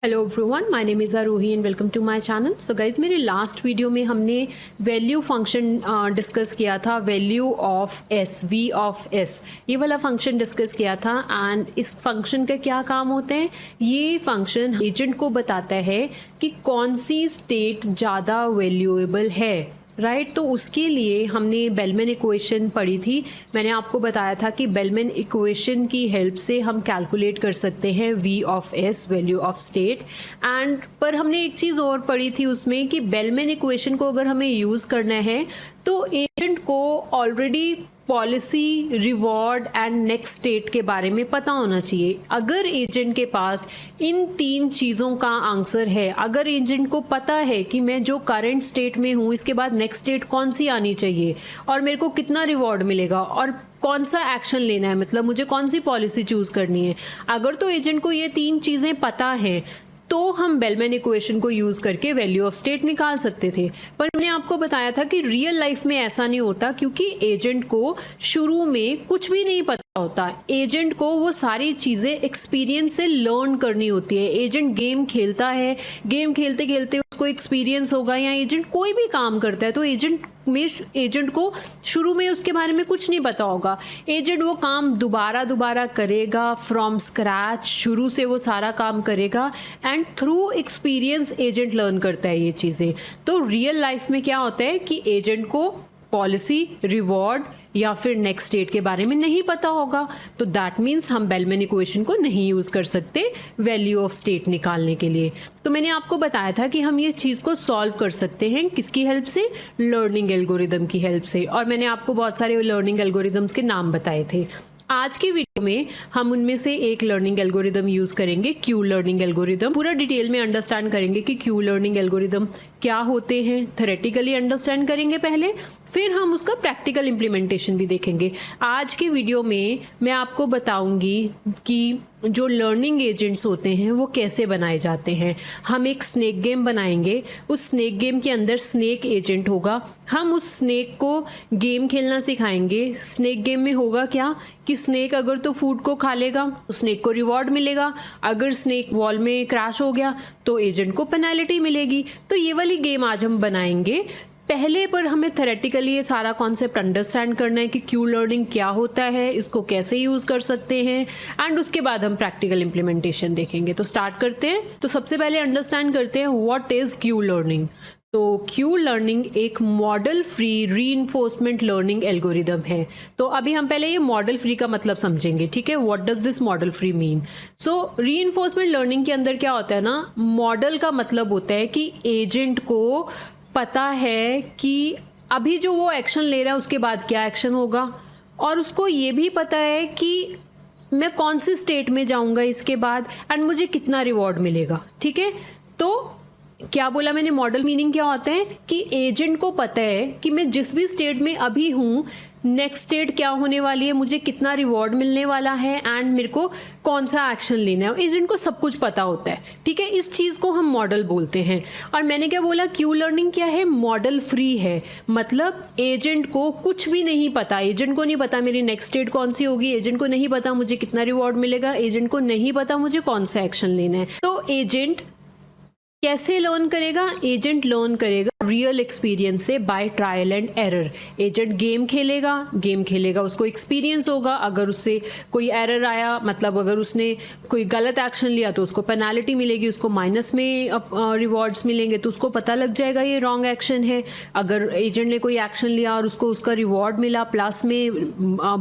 Hello everyone, my name is Aarohi and welcome to my channel. So guys, मेरे last video में हमने value function discuss किया था, value of S, V of S, ये वाला function discuss किया था। एंड इस फंक्शन का क्या काम होते हैं, ये फंक्शन एजेंट को बताता है कि कौन सी स्टेट ज़्यादा वैल्यूएबल है, राइट। तो उसके लिए हमने बेलमैन इक्वेशन पढ़ी थी। मैंने आपको बताया था कि बेलमैन इक्वेशन की हेल्प से हम कैलकुलेट कर सकते हैं V of S, value of state. And पर हमने एक चीज़ और पढ़ी थी उसमें कि बेलमैन इक्वेशन को अगर हमें यूज़ करना है तो एजेंट को already policy, reward and next state के बारे में पता होना चाहिए। अगर एजेंट के पास इन तीन चीज़ों का आंसर है, अगर एजेंट को पता है कि मैं जो करंट स्टेट में हूँ इसके बाद नेक्स्ट स्टेट कौन सी आनी चाहिए और मेरे को कितना रिवॉर्ड मिलेगा और कौन सा एक्शन लेना है, मतलब मुझे कौन सी पॉलिसी चूज़ करनी है, अगर तो एजेंट को ये तीन चीज़ें पता हैं तो हम बेलमैन इक्वेशन को यूज़ करके वैल्यू ऑफ स्टेट निकाल सकते थे। पर मैंने आपको बताया था कि रियल लाइफ में ऐसा नहीं होता, क्योंकि एजेंट को शुरू में कुछ भी नहीं पता होता। एजेंट को वो सारी चीज़ें एक्सपीरियंस से लर्न करनी होती है। एजेंट गेम खेलता है, गेम खेलते खेलते उसको एक्सपीरियंस होगा, या एजेंट कोई भी काम करता है तो एजेंट को शुरू में उसके बारे में कुछ नहीं पता होगा। एजेंट वो काम दोबारा करेगा, फ्रॉम स्क्रैच, शुरू से वो सारा काम करेगा and through experience agent learn करता है ये चीज़ें। तो रियल लाइफ में क्या होता है कि एजेंट को पॉलिसी, रिवॉर्ड या फिर नेक्स्ट स्टेट के बारे में नहीं पता होगा, तो दैट मीन्स हम बेलमैन इक्वेशन को नहीं यूज़ कर सकते वैल्यू ऑफ स्टेट निकालने के लिए। तो मैंने आपको बताया था कि हम ये चीज़ को सॉल्व कर सकते हैं किसकी हेल्प से, लर्निंग एल्गोरिदम की हेल्प से। और मैंने आपको बहुत सारे लर्निंग एल्गोरिदम्स के नाम बताए थे। आज की वीडियो में हम उनमें से एक लर्निंग एल्गोरिदम यूज़ करेंगे, क्यू लर्निंग एल्गोरिदम। पूरा डिटेल में अंडरस्टैंड करेंगे कि क्यू लर्निंग एल्गोरिदम क्या होते हैं, थ्योरेटिकली अंडरस्टैंड करेंगे पहले, फिर हम उसका प्रैक्टिकल इम्प्लीमेंटेशन भी देखेंगे। आज की वीडियो में मैं आपको बताऊंगी कि जो लर्निंग एजेंट्स होते हैं वो कैसे बनाए जाते हैं। हम एक स्नेक गेम बनाएंगे, उस स्नेक गेम के अंदर स्नेक एजेंट होगा। हम उस स्नेक को गेम खेलना सिखाएंगे। स्नेक गेम में होगा क्या कि स्नेक अगर तो फूड को खा लेगा तो स्नेक को रिवॉर्ड मिलेगा, अगर स्नेक वॉल में क्रैश हो गया तो एजेंट को पेनल्टी मिलेगी। तो ये वाली गेम आज हम बनाएंगे। पहले पर हमें थ्योरेटिकली ये सारा कॉन्सेप्ट अंडरस्टैंड करना है कि क्यू लर्निंग क्या होता है, इसको कैसे यूज़ कर सकते हैं, एंड उसके बाद हम प्रैक्टिकल इम्प्लीमेंटेशन देखेंगे। तो स्टार्ट करते हैं। तो सबसे पहले अंडरस्टैंड करते हैं व्हाट इज़ क्यू लर्निंग। तो क्यू लर्निंग एक model free reinforcement learning algorithm है। तो अभी हम पहले ये मॉडल फ्री का मतलब समझेंगे, ठीक है। What does this model free mean. So reinforcement learning के अंदर क्या होता है ना, मॉडल का मतलब होता है कि एजेंट को पता है कि अभी जो वो एक्शन ले रहा है उसके बाद क्या एक्शन होगा, और उसको ये भी पता है कि मैं कौन सी स्टेट में जाऊंगा इसके बाद एंड मुझे कितना रिवॉर्ड मिलेगा, ठीक है। तो क्या बोला मैंने, मॉडल मीनिंग क्या होता है कि एजेंट को पता है कि मैं जिस भी स्टेट में अभी हूँ नेक्स्ट स्टेट क्या होने वाली है, मुझे कितना रिवॉर्ड मिलने वाला है एंड मेरे को कौन सा एक्शन लेना है। एजेंट को सब कुछ पता होता है, ठीक है। इस चीज़ को हम मॉडल बोलते हैं। और मैंने क्या बोला, क्यू लर्निंग क्या है, मॉडल फ्री है। मतलब एजेंट को कुछ भी नहीं पता, एजेंट को नहीं पता मेरी नेक्स्ट स्टेट कौन सी होगी, एजेंट को नहीं पता मुझे कितना रिवॉर्ड मिलेगा, एजेंट को नहीं पता मुझे कौन सा एक्शन लेना है। तो एजेंट कैसे लर्न करेगा, एजेंट लर्न करेगा रियल एक्सपीरियंस से, by trial and error. Agent game खेलेगा उसको एक्सपीरियंस होगा। अगर उससे कोई एरर आया, मतलब अगर उसने कोई गलत एक्शन लिया तो उसको पेनल्टी मिलेगी, उसको माइनस में रिवॉर्ड्स मिलेंगे, तो उसको पता लग जाएगा ये रॉन्ग एक्शन है। अगर एजेंट ने कोई एक्शन लिया और उसको उसका रिवॉर्ड मिला, प्लस में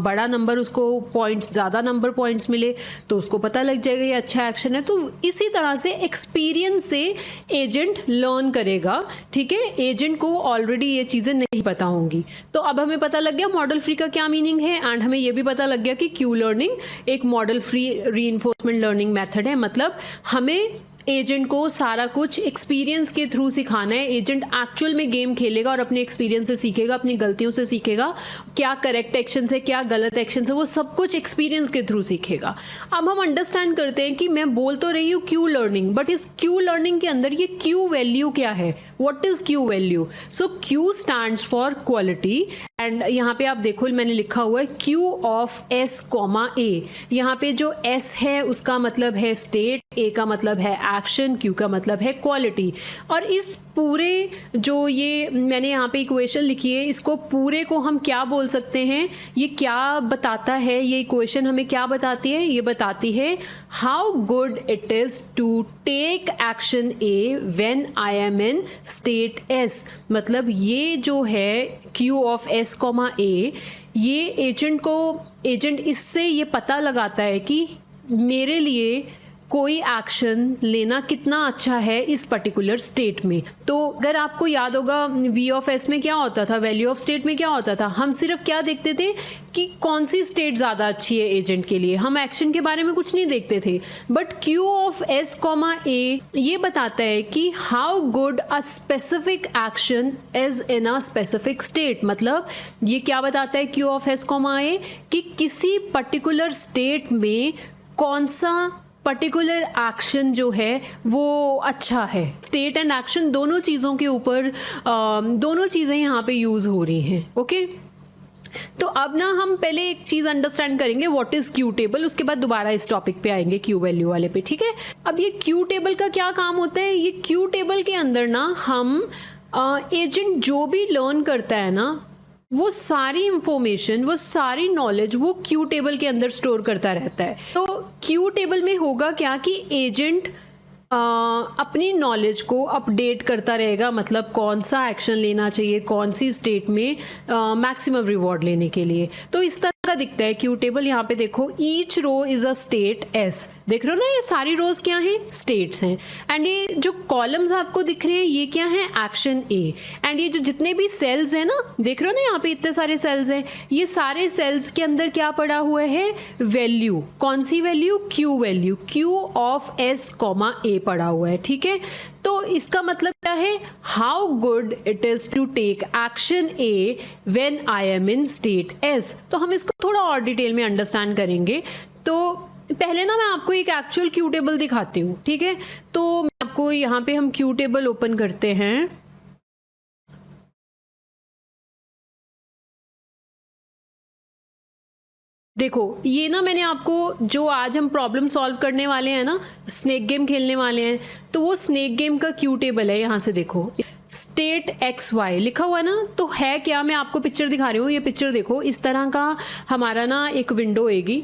बड़ा नंबर, उसको पॉइंट्स, ज़्यादा नंबर पॉइंट्स मिले, तो उसको पता लग जाएगा ये अच्छा एक्शन है। तो इसी तरह से एक्सपीरियंस से एजेंट लर्न करेगा, ठीक है। एजेंट को ऑलरेडी ये चीज़ें नहीं पता होंगी। तो अब हमें पता लग गया मॉडल फ्री का क्या मीनिंग है, एंड हमें ये भी पता लग गया कि क्यू लर्निंग एक model free reinforcement learning method है। मतलब हमें एजेंट को सारा कुछ एक्सपीरियंस के थ्रू सिखाना है। एजेंट एक्चुअल में गेम खेलेगा और अपने एक्सपीरियंस से सीखेगा, अपनी गलतियों से सीखेगा, क्या करेक्ट एक्शन है क्या गलत एक्शन है, वो सब कुछ एक्सपीरियंस के थ्रू सीखेगा। अब हम अंडरस्टैंड करते हैं कि मैं बोल तो रही हूँ क्यू लर्निंग, बट इस क्यू लर्निंग के अंदर ये क्यू वैल्यू क्या है, what is Q value. So Q stands for quality, and यहाँ पे आप देखो मैंने लिखा हुआ है क्यू ऑफ एस कॉमा ए। यहाँ पे जो एस है उसका मतलब है स्टेट, ए का मतलब है एक्शन, Q का मतलब है क्वालिटी। और इस पूरे जो ये मैंने यहाँ पे इक्वेशन लिखी है, इसको पूरे को हम क्या बोल सकते हैं, ये क्या बताता है, ये इक्वेशन हमें क्या बताती है, ये बताती है how good it is to take action A when I am in state S. मतलब ये जो है Q of S comma A, ये एजेंट इससे ये पता लगाता है कि मेरे लिए कोई एक्शन लेना कितना अच्छा है इस पर्टिकुलर स्टेट में। तो अगर आपको याद होगा V ऑफ S में क्या होता था, वैल्यू ऑफ स्टेट में क्या होता था, हम सिर्फ क्या देखते थे कि कौन सी स्टेट ज़्यादा अच्छी है एजेंट के लिए, हम एक्शन के बारे में कुछ नहीं देखते थे। But Q of S comma A ये बताता है कि how good a specific action is in a specific state. मतलब ये क्या बताता है Q of S comma A कि किसी पर्टिकुलर स्टेट में कौन सा पर्टिकुलर एक्शन जो है वो अच्छा है। स्टेट एंड एक्शन दोनों चीज़ों के ऊपर दोनों चीज़ें यहाँ पे यूज़ हो रही हैं। ओके, तो अब ना हम पहले एक चीज़ अंडरस्टैंड करेंगे व्हाट इज़ Q टेबल, उसके बाद दोबारा इस टॉपिक पे आएंगे Q वैल्यू वाले पे, ठीक है। अब ये Q टेबल का क्या काम होता है, ये Q टेबल के अंदर ना हम एजेंट जो भी लर्न करता है ना, वो सारी इंफॉर्मेशन, वो सारी नॉलेज वो Q टेबल के अंदर स्टोर करता रहता है। तो Q टेबल में होगा क्या कि एजेंट अपनी नॉलेज को अपडेट करता रहेगा, मतलब कौन सा एक्शन लेना चाहिए कौन सी स्टेट में मैक्सिमम रिवॉर्ड लेने के लिए। तो इस तरह का दिखता है Q टेबल। यहाँ पे देखो each row is a state S, देख रहे हो ना, ये सारी रोज क्या हैं, स्टेट्स हैं। एंड ये जो कॉलम्स आपको दिख रहे हैं ये क्या है, एक्शन A। एंड ये जो जितने भी सेल्स हैं ना, देख रहे हो ना यहाँ पे इतने सारे सेल्स हैं, ये सारे सेल्स के अंदर क्या पड़ा हुआ है, वैल्यू। कौन सी value, Q value, Q of S comma A पड़ा हुआ है, ठीक है। तो इसका मतलब क्या है, how good it is to take action A when I am in state S। तो हम इसको थोड़ा और डिटेल में अंडरस्टैंड करेंगे। तो पहले ना मैं आपको एक एक्चुअल Q टेबल दिखाती हूँ, ठीक है। तो मैं आपको यहाँ पे हम Q टेबल ओपन करते हैं। देखो ये ना मैंने आपको जो आज हम प्रॉब्लम सॉल्व करने वाले हैं ना, स्नेक गेम खेलने वाले हैं, तो वो स्नेक गेम का Q टेबल है। यहाँ से देखो स्टेट XY लिखा हुआ है ना, तो है क्या, मैं आपको पिक्चर दिखा रही हूँ। ये पिक्चर देखो, इस तरह का हमारा ना एक विंडो होगी।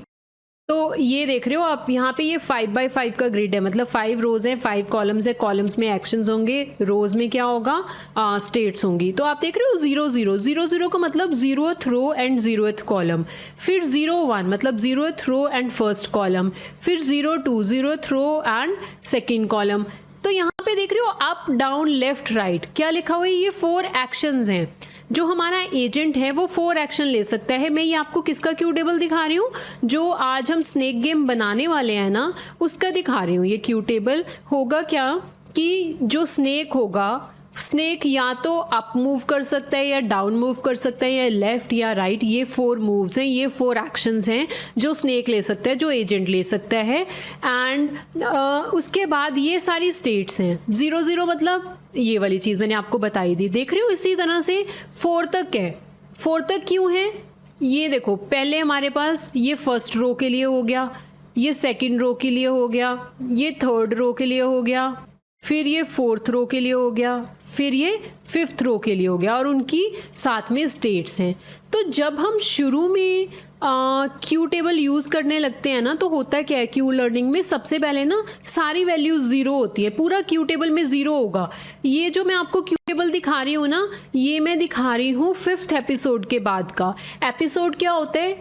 तो ये देख रहे हो आप, यहाँ पे ये 5x5 का ग्रिड है, मतलब 5 रोज हैं, 5 कॉलम्स है, कॉलम्स में एक्शंस होंगे, रोज में क्या होगा, स्टेट्स होंगी। तो आप देख रहे हो 0 0 0 0 का मतलब 0th row and 0th column, फिर 0 1 मतलब 0th row and first column, फिर 0 2 0th row and second column. तो यहाँ पे देख रहे हो अप डाउन लेफ्ट राइट क्या लिखा हुआ है, ये 4 एक्शंस हैं। जो हमारा एजेंट है वो 4 एक्शन ले सकता है। मैं ये आपको किसका Q टेबल दिखा रही हूँ, जो आज हम स्नेक गेम बनाने वाले हैं ना, उसका दिखा रही हूँ। ये Q टेबल होगा क्या कि जो स्नेक होगा, स्नेक या तो अप मूव कर सकता है या डाउन मूव कर सकता है या लेफ्ट या राइट, ये 4 मूव्स हैं, ये 4 एक्शंस हैं जो स्नेक ले सकता है, जो एजेंट ले सकता है। एंड उसके बाद ये सारी स्टेट्स हैं। 0 0 मतलब ये वाली चीज़ मैंने आपको बताई दी, देख रहे हो। इसी तरह से 4 तक है। 4 तक क्यों है, ये देखो, पहले हमारे पास ये फर्स्ट रो के लिए हो गया, ये सेकंड रो के लिए हो गया, ये थर्ड रो के लिए हो गया, फिर ये 4th रो के लिए हो गया, फिर ये 5th रो के लिए हो गया, और उनकी साथ में स्टेट्स हैं। तो जब हम शुरू में Q टेबल यूज़ करने लगते हैं ना, तो होता क्या है Q लर्निंग में, सबसे पहले ना सारी वैल्यूज 0 होती है, पूरा Q टेबल में 0 होगा। ये जो मैं आपको Q टेबल दिखा रही हूँ ना, ये मैं दिखा रही हूँ 5th एपिसोड के बाद का। एपिसोड क्या होता है,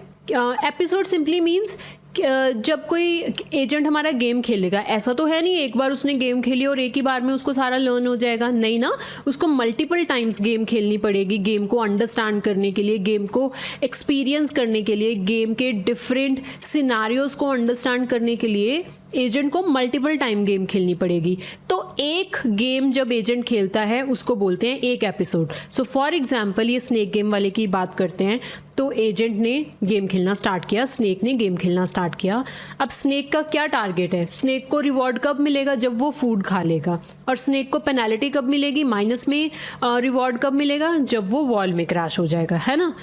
एपिसोड सिंपली मीन्स जब कोई एजेंट हमारा गेम खेलेगा, ऐसा तो है नहीं एक बार उसने गेम खेली और एक ही बार में उसको सारा लर्न हो जाएगा, नहीं ना, उसको मल्टीपल टाइम्स गेम खेलनी पड़ेगी, गेम को अंडरस्टैंड करने के लिए, गेम को एक्सपीरियंस करने के लिए, गेम के डिफरेंट सिनारियोज को अंडरस्टैंड करने के लिए एजेंट को मल्टीपल टाइम गेम खेलनी पड़ेगी। तो एक गेम जब एजेंट खेलता है उसको बोलते हैं एक एपिसोड। सो फॉर एग्जांपल ये स्नेक गेम वाले की बात करते हैं, तो एजेंट ने गेम खेलना स्टार्ट किया, स्नेक ने गेम खेलना स्टार्ट किया। अब स्नेक का क्या टारगेट है, स्नेक को रिवॉर्ड कब मिलेगा, जब वो फूड खा लेगा, और स्नेक को पेनल्टी कब मिलेगी, माइनस में रिवॉर्ड कब मिलेगा, जब वो वॉल में क्रैश हो जाएगा, है ना।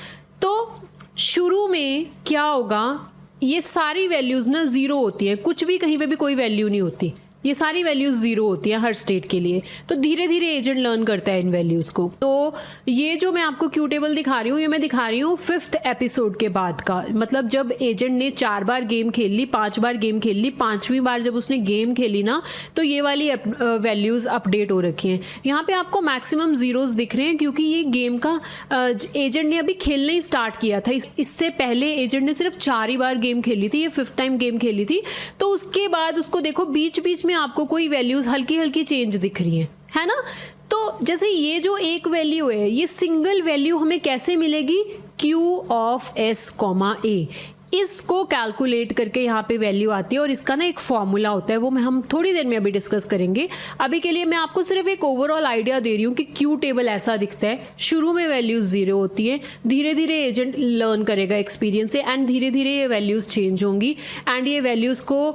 तो शुरू में क्या होगा, ये सारी वैल्यूज़ ना 0 होती हैं, कुछ भी कहीं पे भी कोई वैल्यू नहीं होती, ये सारी वैल्यूज़ ज़ीरो होती हैं हर स्टेट के लिए। तो धीरे धीरे एजेंट लर्न करता है इन वैल्यूज़ को। तो ये जो मैं आपको क्यू टेबल दिखा रही हूँ, ये मैं दिखा रही हूँ 5th एपिसोड के बाद का। मतलब जब एजेंट ने 4 बार गेम खेल ली, 5 बार गेम खेल ली, 5वीं बार जब उसने गेम खेली ना, तो ये वाली वैल्यूज़ अपडेट हो रखी हैं। यहाँ पे आपको मैक्सिमम ज़ीरोज़ दिख रहे हैं क्योंकि ये गेम का एजेंट ने अभी खेलना ही स्टार्ट किया था। इससे पहले एजेंट ने सिर्फ 4 ही बार गेम खेली थी, ये 5th टाइम गेम खेली थी। तो उसके बाद उसको देखो बीच बीच में आपको कोई वैल्यूज़ हल्की हल्की चेंज दिख रही हैं, है ना। तो जैसे ये जो एक वैल्यू है, ये सिंगल वैल्यू हमें कैसे मिलेगी, Q ऑफ S, A। इसको कैलकुलेट करके यहाँ पे वैल्यू आती है और इसका ना एक फॉर्मूला होता है, वो हम थोड़ी देर में अभी डिस्कस करेंगे। अभी के लिए मैं आपको सिर्फ एक ओवरऑल आइडिया दे रही हूँ कि क्यू टेबल ऐसा दिखता है। शुरू में वैल्यूज़ ज़ीरो होती हैं, धीरे धीरे एजेंट लर्न करेगा एक्सपीरियंस से, एंड धीरे धीरे ये वैल्यूज़ चेंज होंगी। एंड ये वैल्यूज़ को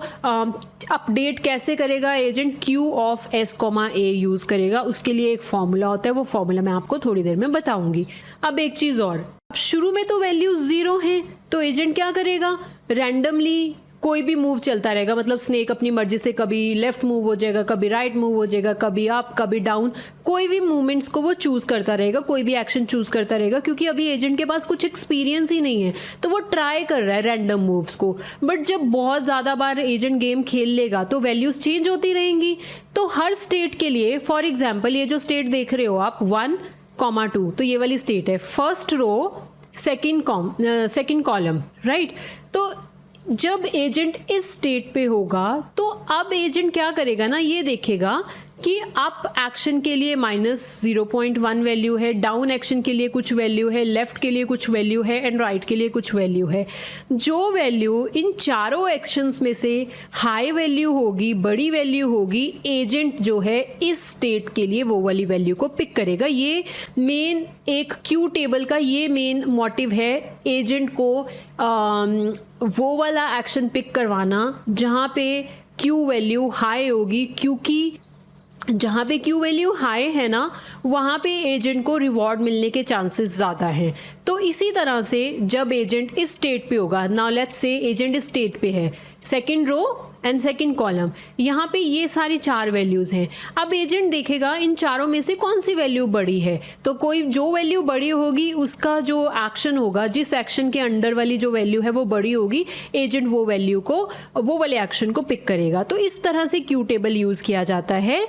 अपडेट कैसे करेगा agent, Q of S, A use करेगा। उसके लिए एक फॉर्मूला होता है, वो फॉर्मूला मैं आपको थोड़ी देर में बताऊँगी। अब एक चीज़ और, शुरू में तो वैल्यूज ज़ीरो हैं, तो एजेंट क्या करेगा, रैंडमली कोई भी मूव चलता रहेगा। मतलब स्नेक अपनी मर्जी से कभी लेफ्ट मूव हो जाएगा, कभी राइट मूव हो जाएगा, कभी अप कभी डाउन, कोई भी मूवमेंट्स को वो चूज़ करता रहेगा, कोई भी एक्शन चूज़ करता रहेगा। क्योंकि अभी एजेंट के पास कुछ एक्सपीरियंस ही नहीं है, तो वो ट्राई कर रहा है रैंडम मूव्स को। बट जब बहुत ज़्यादा बार एजेंट गेम खेल लेगा तो वैल्यूज़ चेंज होती रहेंगी। तो हर स्टेट के लिए, फॉर एग्जाम्पल ये जो स्टेट देख रहे हो आप 1, 2, तो ये वाली स्टेट है, first row second column, right. तो जब एजेंट इस स्टेट पे होगा तो अब एजेंट क्या करेगा ना, ये देखेगा कि अप एक्शन के लिए -0.1 वैल्यू है, डाउन एक्शन के लिए कुछ वैल्यू है, लेफ्ट के लिए कुछ वैल्यू है, एंड राइट के लिए कुछ वैल्यू है। जो वैल्यू इन चारों एक्शंस में से हाई वैल्यू होगी, बड़ी वैल्यू होगी, एजेंट जो है इस स्टेट के लिए वो वाली वैल्यू को पिक करेगा। ये मेन एक क्यू टेबल का ये मेन मोटिव है, एजेंट को वो वाला एक्शन पिक करवाना जहाँ पे क्यू वैल्यू हाई होगी, क्योंकि जहाँ पे क्यू वैल्यू हाई है ना, वहाँ पे एजेंट को रिवॉर्ड मिलने के चांसेस ज़्यादा हैं। तो इसी तरह से जब एजेंट इस स्टेट पे होगा, नाउ लेट्स से एजेंट इस स्टेट पे है, second row and second column, यहाँ पे ये सारी 4 वैल्यूज़ हैं। अब एजेंट देखेगा इन चारों में से कौन सी वैल्यू बड़ी है, तो कोई जो वैल्यू बड़ी होगी उसका जो एक्शन होगा, जिस एक्शन के अंडर वाली जो वैल्यू है वो बड़ी होगी, एजेंट वो वैल्यू को, वो वाले एक्शन को पिक करेगा। तो इस तरह से क्यू टेबल यूज़ किया जाता है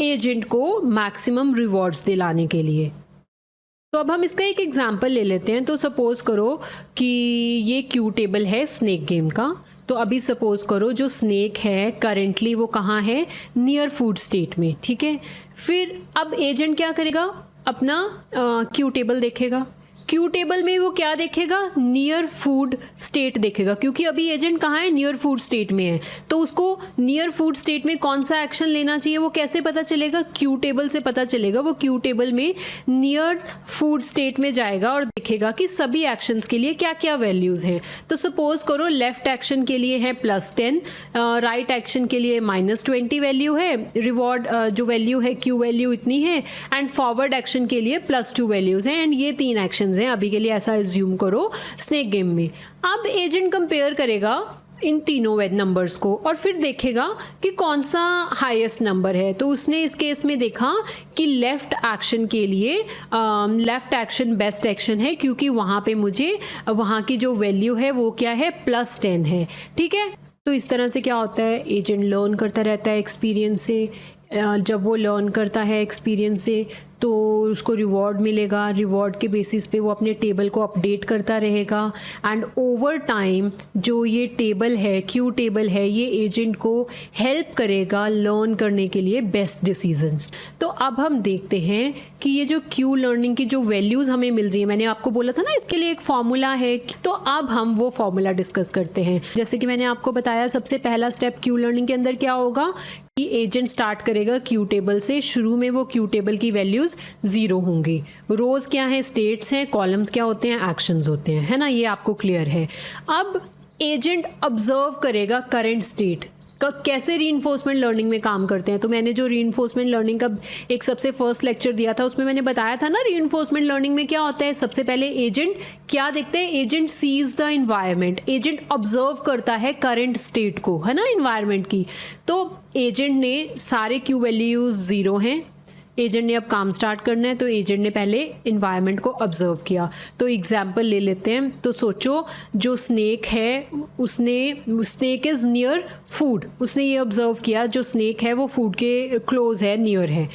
एजेंट को मैक्सिमम रिवॉर्ड्स दिलाने के लिए। तो अब हम इसका एक एग्जाम्पल ले लेते हैं। तो सपोज़ करो कि ये क्यू टेबल है स्नेक गेम का। तो अभी सपोज़ करो जो स्नेक है करेंटली वो कहाँ है, नियर फूड स्टेट में, ठीक है। फिर अब एजेंट क्या करेगा, अपना क्यू टेबल देखेगा। क्यू टेबल में वो क्या देखेगा, नियर फूड स्टेट देखेगा, क्योंकि अभी एजेंट कहाँ है, नियर फूड स्टेट में है। तो उसको नियर फूड स्टेट में कौन सा एक्शन लेना चाहिए वो कैसे पता चलेगा, क्यू टेबल से पता चलेगा। वो क्यू टेबल में नियर फूड स्टेट में जाएगा और देखेगा कि सभी एक्शंस के लिए क्या क्या वैल्यूज़ हैं। तो सपोज करो लेफ्ट एक्शन के लिए है +10, राइट एक्शन के लिए -20 वैल्यू है, रिवॉर्ड जो वैल्यू है क्यू वैल्यू इतनी है, एंड फॉरवर्ड एक्शन के लिए +2 वैल्यूज़ हैं, एंड ये 3 एक्शंस हैं अभी के लिए, ऐसा एज्यूम करो स्नेक गेम में। अब एजेंट कंपेयर करेगा इन तीनों नंबर्स को और फिर देखेगा कि कौन सा हाईएस्ट नंबर है। तो उसने इस केस में देखा कि लेफ़्ट एक्शन के लिए लेफ़्ट एक्शन बेस्ट एक्शन है, क्योंकि वहाँ पे मुझे वहाँ की जो वैल्यू है वो क्या है, +10 है, ठीक है। तो इस तरह से क्या होता है, एजेंट लर्न करता रहता है एक्सपीरियंस से। जब वो लर्न करता है एक्सपीरियंस से तो उसको रिवॉर्ड मिलेगा, रिवॉर्ड के बेसिस पे वो अपने टेबल को अपडेट करता रहेगा, एंड ओवर टाइम जो ये टेबल है, क्यू टेबल है, ये एजेंट को हेल्प करेगा लर्न करने के लिए बेस्ट डिसीजंस। तो अब हम देखते हैं कि ये जो क्यू लर्निंग की जो वैल्यूज़ हमें मिल रही है, मैंने आपको बोला था ना इसके लिए एक फॉर्मूला है, तो अब हम वो फॉर्मूला डिस्कस करते हैं। जैसे कि मैंने आपको बताया सबसे पहला स्टेप क्यू लर्निंग के अंदर क्या होगा कि एजेंट स्टार्ट करेगा क्यू टेबल से। शुरू में वो क्यू टेबल की वैल्यूज़ 0 होंगी। रोज क्या है, स्टेट्स हैं, कॉलम्स क्या होते हैं, एक्शंस होते हैं, है ना, ये आपको क्लियर है। अब एजेंट ऑब्जर्व करेगा करंट स्टेट, कैसे रीइंफोर्समेंट लर्निंग में काम करते हैं। तो मैंने जो रीइंफोर्समेंट लर्निंग का एक सबसे फर्स्ट लेक्चर दिया था उसमें मैंने बताया था ना, रीइंफोर्समेंट लर्निंग में क्या होता है, सबसे पहले एजेंट क्या देखते हैं, agent sees the environment, agent observe करता है करंट स्टेट को, है ना, इन्वायरमेंट की। तो एजेंट ने सारे क्यू वैल्यूज 0 हैं, एजेंट ने अब काम स्टार्ट करना है, तो एजेंट ने पहले इन्वायरमेंट को ऑब्जर्व किया। तो एग्जाम्पल ले लेते हैं। तो सोचो जो स्नेक है स्नेक इज़ नियर फूड, उसने ये ऑब्जर्व किया जो स्नेक है वो फूड के क्लोज है, नियर है।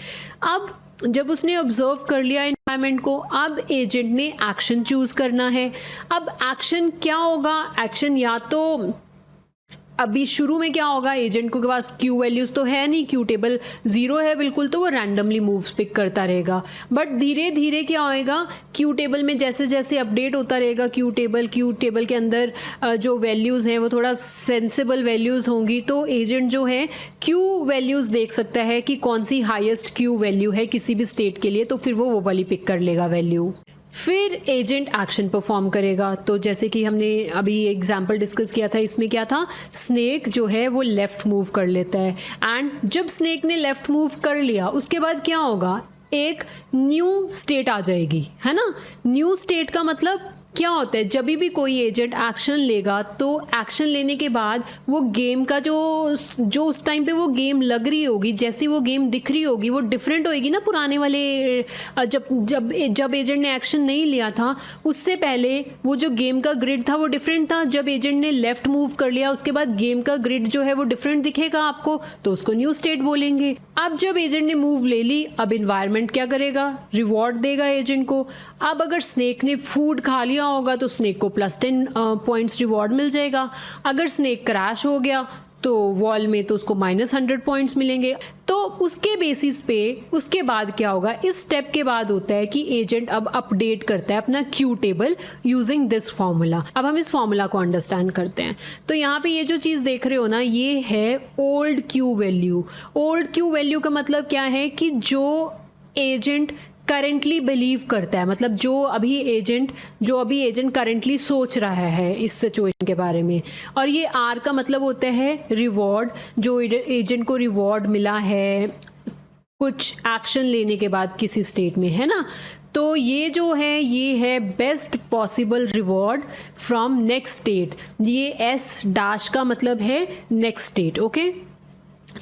अब जब उसने ऑब्जर्व कर लिया इन्वायरमेंट को, अब एजेंट ने एक्शन चूज करना है। अब एक्शन क्या होगा, एक्शन या तो अभी शुरू में क्या होगा, एजेंट के पास क्यू वैल्यूज तो है नहीं, क्यू टेबल 0 है बिल्कुल, तो वो रैंडमली मूव्स पिक करता रहेगा। बट धीरे धीरे क्या होएगा, क्यू टेबल में जैसे जैसे अपडेट होता रहेगा क्यू टेबल के अंदर जो वैल्यूज़ हैं वो थोड़ा सेंसिबल वैल्यूज़ होंगी, तो एजेंट जो है क्यू वैल्यूज़ देख सकता है कि कौन सी हाईएस्ट क्यू वैल्यू है किसी भी स्टेट के लिए, तो फिर वो वाली पिक कर लेगा वैल्यू। फिर एजेंट एक्शन परफॉर्म करेगा। तो जैसे कि हमने अभी एग्जाम्पल डिस्कस किया था, इसमें क्या था, स्नेक जो है वो लेफ़्ट मूव कर लेता है, एंड जब स्नेक ने लेफ़्ट मूव कर लिया उसके बाद क्या होगा, एक न्यू स्टेट आ जाएगी, है ना। न्यू स्टेट का मतलब क्या होता है, जब भी कोई एजेंट एक्शन लेगा तो एक्शन लेने के बाद वो गेम का जो उस टाइम पे वो गेम लग रही होगी, जैसी वो गेम दिख रही होगी वो डिफरेंट होएगी ना पुराने वाले, जब एजेंट ने एक्शन नहीं लिया था उससे पहले वो जो गेम का ग्रिड था वो डिफरेंट था। जब एजेंट ने लेफ्ट मूव कर लिया उसके बाद गेम का ग्रिड जो है वो डिफरेंट दिखेगा आपको, तो उसको न्यू स्टेट बोलेंगे। अब जब एजेंट ने मूव ले ली, अब इन्वायरमेंट क्या करेगा, रिवॉर्ड देगा एजेंट को। अब अगर स्नेक ने फूड खा लिया होगा तो स्नेक को +10 पॉइंट्स रिवॉर्ड मिल जाएगा। अगर स्नेक क्रैश हो गया तो वॉल में तो उसको -100 पॉइंट्स मिलेंगे। तो उसके बेसिस पे उसके बाद क्या होगा, इस स्टेप के बाद होता है कि एजेंट अब अपडेट करता है अपना Q table using this formula. अब हम इस फॉर्मूला को अंडरस्टैंड करते हैं। तो यहाँ पे ये जो चीज़ देख रहे हो ना, ये है old Q value. Old Q value का मतलब क्या है कि जो एजेंट करेंटली बिलीव करता है, मतलब जो अभी एजेंट करेंटली सोच रहा है इस सिचुएशन के बारे में। और ये आर का मतलब होता है रिवॉर्ड, जो एजेंट को रिवॉर्ड मिला है कुछ एक्शन लेने के बाद किसी स्टेट में, है ना। तो ये जो है ये है best possible reward from next state. ये एस डैश का मतलब है नेक्स्ट स्टेट, ओके।